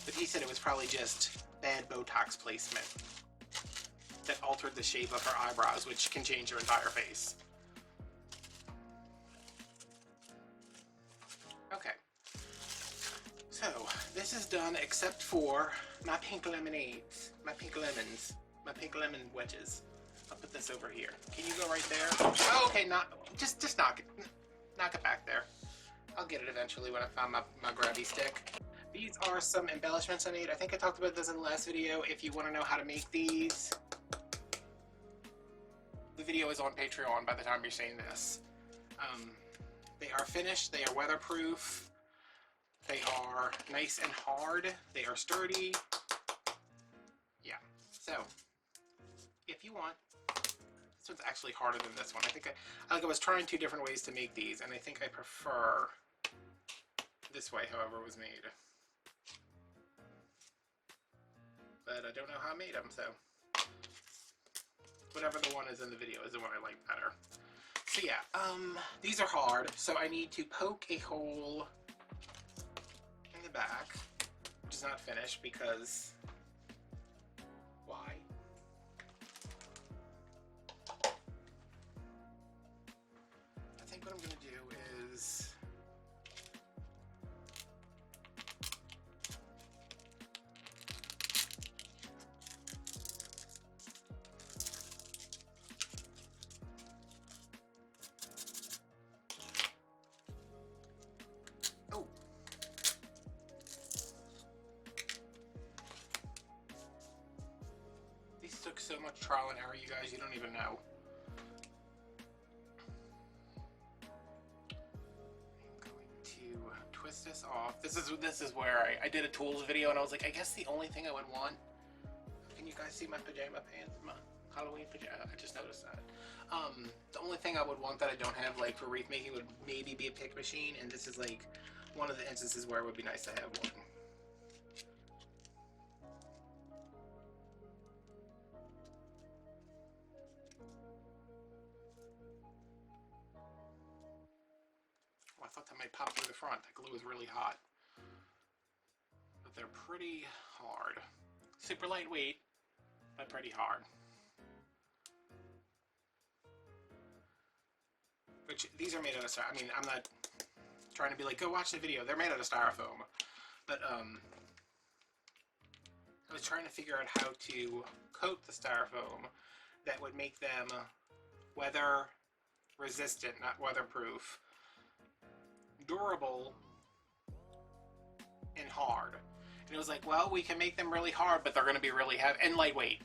But he said it was probably just bad Botox placement that altered the shape of her eyebrows, which can change her entire face. Okay. So, this is done except for my pink lemonades, my pink lemons, my pink lemon wedges. I'll put this over here. Can you go right there? Oh, okay, just knock it back there. I'll get it eventually when I find my grabby stick. These are some embellishments I made. I think I talked about this in the last video. If you want to know how to make these, the video is on Patreon by the time you're seeing this. They are finished, they are weatherproof, they are nice and hard, they are sturdy. Yeah, so if you want, this one's actually harder than this one. I think I was trying 2 different ways to make these, and I think I prefer this way, however it was made. But I don't know how I made them, so whatever the one is in the video is the one I like better. So yeah, these are hard, so I need to poke a hole in the back, which is not finished because why? I think what I'm gonna do is these took so much trial and error, you guys, you don't even know. Twist this off. This is where I did a tools video and I was like, I guess the only thing I would want. Can you guys see my pajama pants? My Halloween pajama. I just noticed that. The only thing I would want that I don't have, like, for wreath making would maybe be a pick machine, and this is like one of the instances where it would be nice to have one. I thought that might pop through the front. That glue is really hot. But they're pretty hard. Super lightweight, but pretty hard. Which, these are made out of styrofoam. I mean, I'm not trying to be like, go watch the video. They're made out of styrofoam. But, I was trying to figure out how to coat the styrofoam that would make them weather resistant, not weatherproof. Durable and hard. And it was like, well, we can make them really hard, but they're going to be really heavy and lightweight.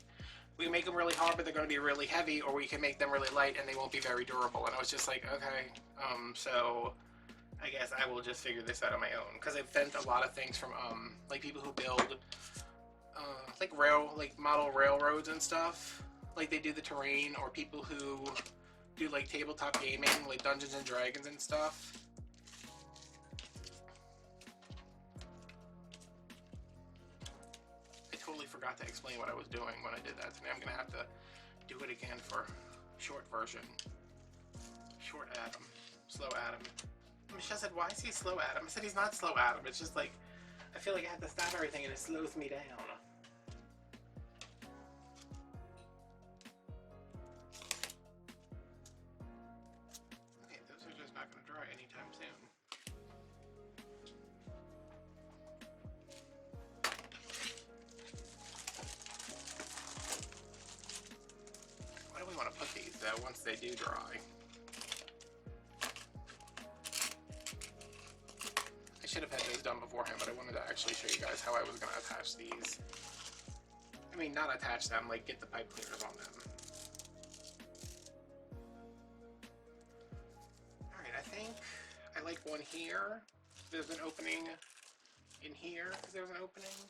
We can make them really hard, but they're going to be really heavy, or we can make them really light and they won't be very durable. And I was just like, okay, so I guess I will just figure this out on my own, because I've bent a lot of things from like people who build like model railroads and stuff, like they do the terrain, or people who do like tabletop gaming, like Dungeons and Dragons and stuff. Totally forgot to explain what I was doing when I did that today. I'm gonna have to do it again for short version. Short Adam. Slow Adam. Michelle said, why is he slow Adam? I said he's not slow Adam. It's just like, I feel like I have to stop everything and it slows me down. Okay, those are just not gonna dry anytime soon. We want to put these though once they do dry. I should have had those done beforehand, but I wanted to actually show you guys how I was going to attach these. I mean, not attach them, like get the pipe cleaners on them. Alright, I think I like one here. There's an opening in here because there's an opening.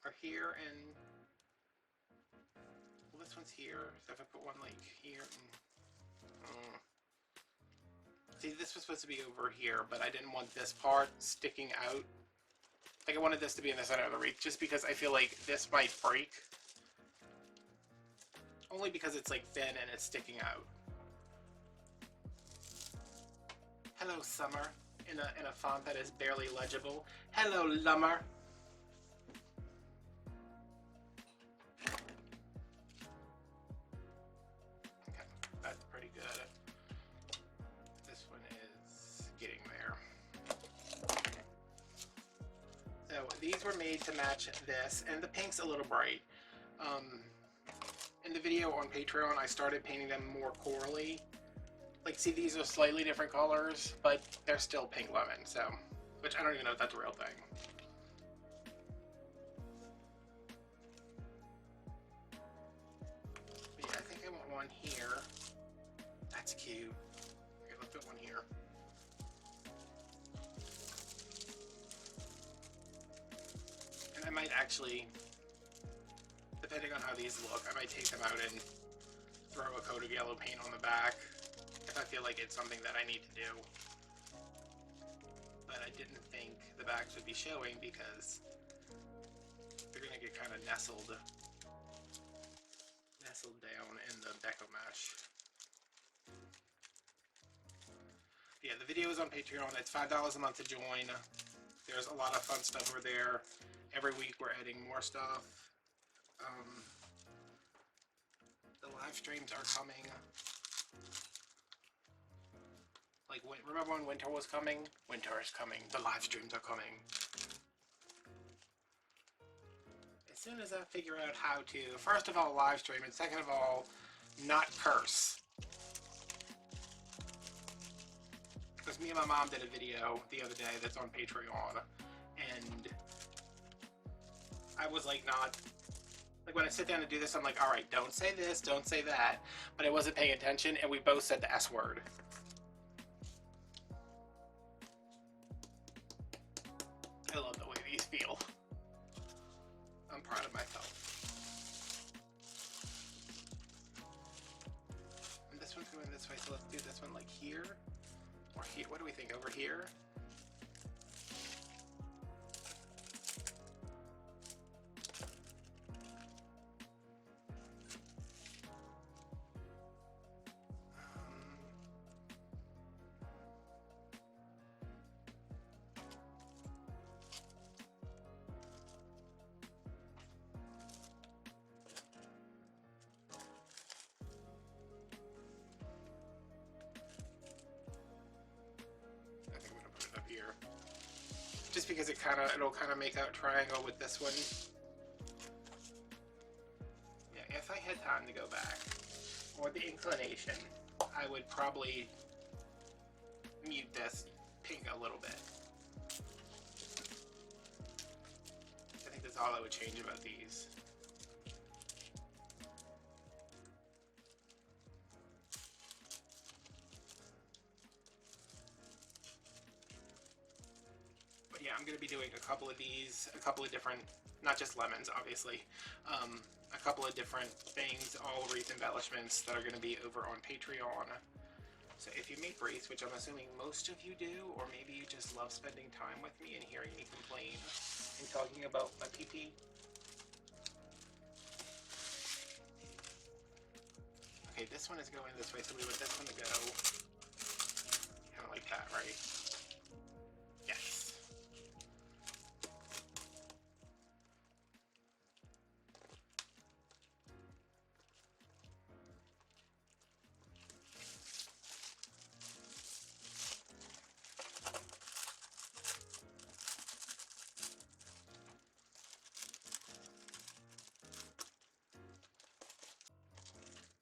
Or here, and well, this one's here, so if I put one like here and see, this was supposed to be over here, but I didn't want this part sticking out. Like, I wanted this to be in the center of the wreath, just because I feel like this might break, only because it's like thin and it's sticking out. Hello, Summer, in a font that is barely legible. Hello, Lummer. These were made to match this, and the pink's a little bright. In the video on Patreon, I started painting them more corally. Like, see, these are slightly different colors, but they're still pink lemon, so, which I don't even know if that's a real thing. But yeah, I think I want one here. That's cute. Okay, let's put one here. I might actually, depending on how these look, I might take them out and throw a coat of yellow paint on the back if I feel like it's something that I need to do. But I didn't think the backs would be showing because they're going to get kind of nestled down in the Deco mesh. Yeah, the video is on Patreon. It's $5 a month to join. There's a lot of fun stuff over there. Every week we're adding more stuff. The live streams are coming. Like, remember when winter was coming? Winter is coming. The live streams are coming. As soon as I figure out how to, first of all, live stream, and second of all, not curse. Because me and my mom did a video the other day that's on Patreon, and I was like not, like when I sit down to do this, I'm like, alright, don't say this, don't say that, but I wasn't paying attention, and we both said the S word. I love the way these feel. I'm proud of myself. And this one's going this way, so let's do this one like here. Or here. What do we think? Over here? Here, just because it'll kind of make a triangle with this one. Yeah, if I had time to go back, or the inclination, I would probably mute this pink a little bit. I think that's all I would change about these. Yeah, I'm going to be doing a couple of these, a couple of different, not just lemons, obviously, a couple of different things, all wreath embellishments that are going to be over on Patreon. So if you make wreaths, which I'm assuming most of you do, or maybe you just love spending time with me and hearing me complain and talking about my pee-pee. Okay, this one is going this way, so we want this one to go kind of like that, right? Yes.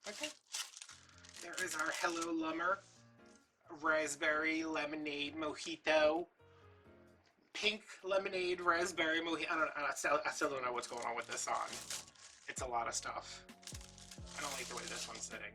Okay, there is our Hello Lumber Raspberry Lemonade Mojito. Pink Lemonade Raspberry Mojito. I still don't know what's going on with this on. It's a lot of stuff. I don't like the way this one's sitting.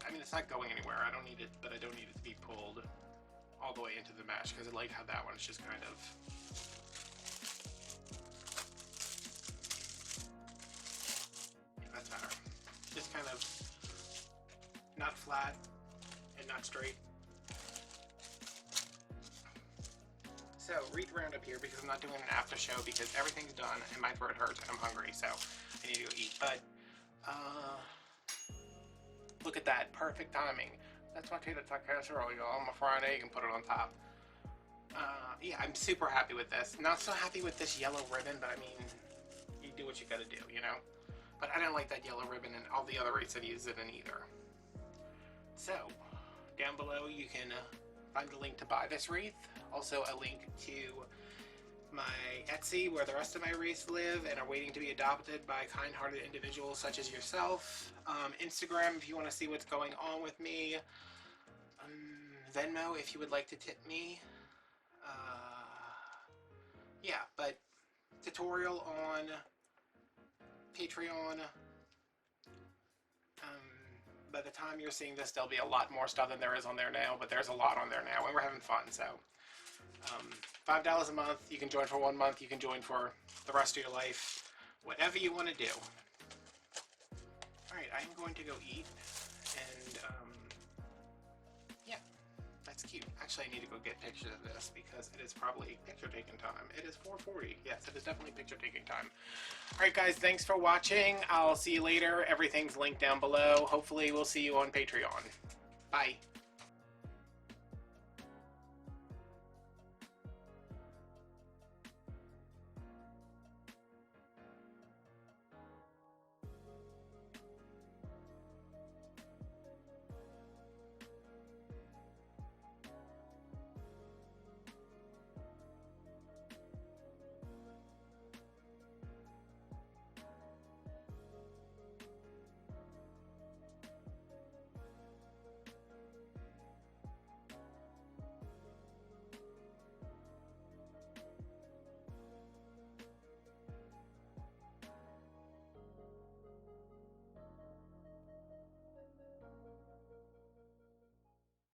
I mean, it's not going anywhere. I don't need it, but I don't need it to be pulled all the way into the mesh because I like how that one's just kind of. Yeah, that's better. Just kind of not flat and not straight. So, wreath roundup here because I'm not doing an after show because everything's done and my throat hurts and I'm hungry, so I need to go eat. But, look at that, perfect timing. That's my tater tot casserole, y'all. I'm a fried egg and put it on top. Yeah, I'm super happy with this. Not so happy with this yellow ribbon, but I mean, you do what you gotta do, you know? But I didn't like that yellow ribbon and all the other wreaths I've used it in either. So, down below you can find the link to buy this wreath. Also a link to my Etsy, where the rest of my wreaths live and are waiting to be adopted by kind-hearted individuals such as yourself. Instagram if you want to see what's going on with me. Venmo if you would like to tip me. Yeah, but tutorial on Patreon. by the time you're seeing this, there'll be a lot more stuff than there is on there now, but there's a lot on there now, and we're having fun. So $5 a month, you can join for 1 month, you can join for the rest of your life, whatever you want to do. Alright, I'm going to go eat, and yeah, that's cute. Actually, I need to go get pictures of this because it is probably picture taking time. It is 4:40. Yes, it is definitely picture taking time. Alright guys, thanks for watching. I'll see you later. Everything's linked down below. Hopefully we'll see you on Patreon. Bye.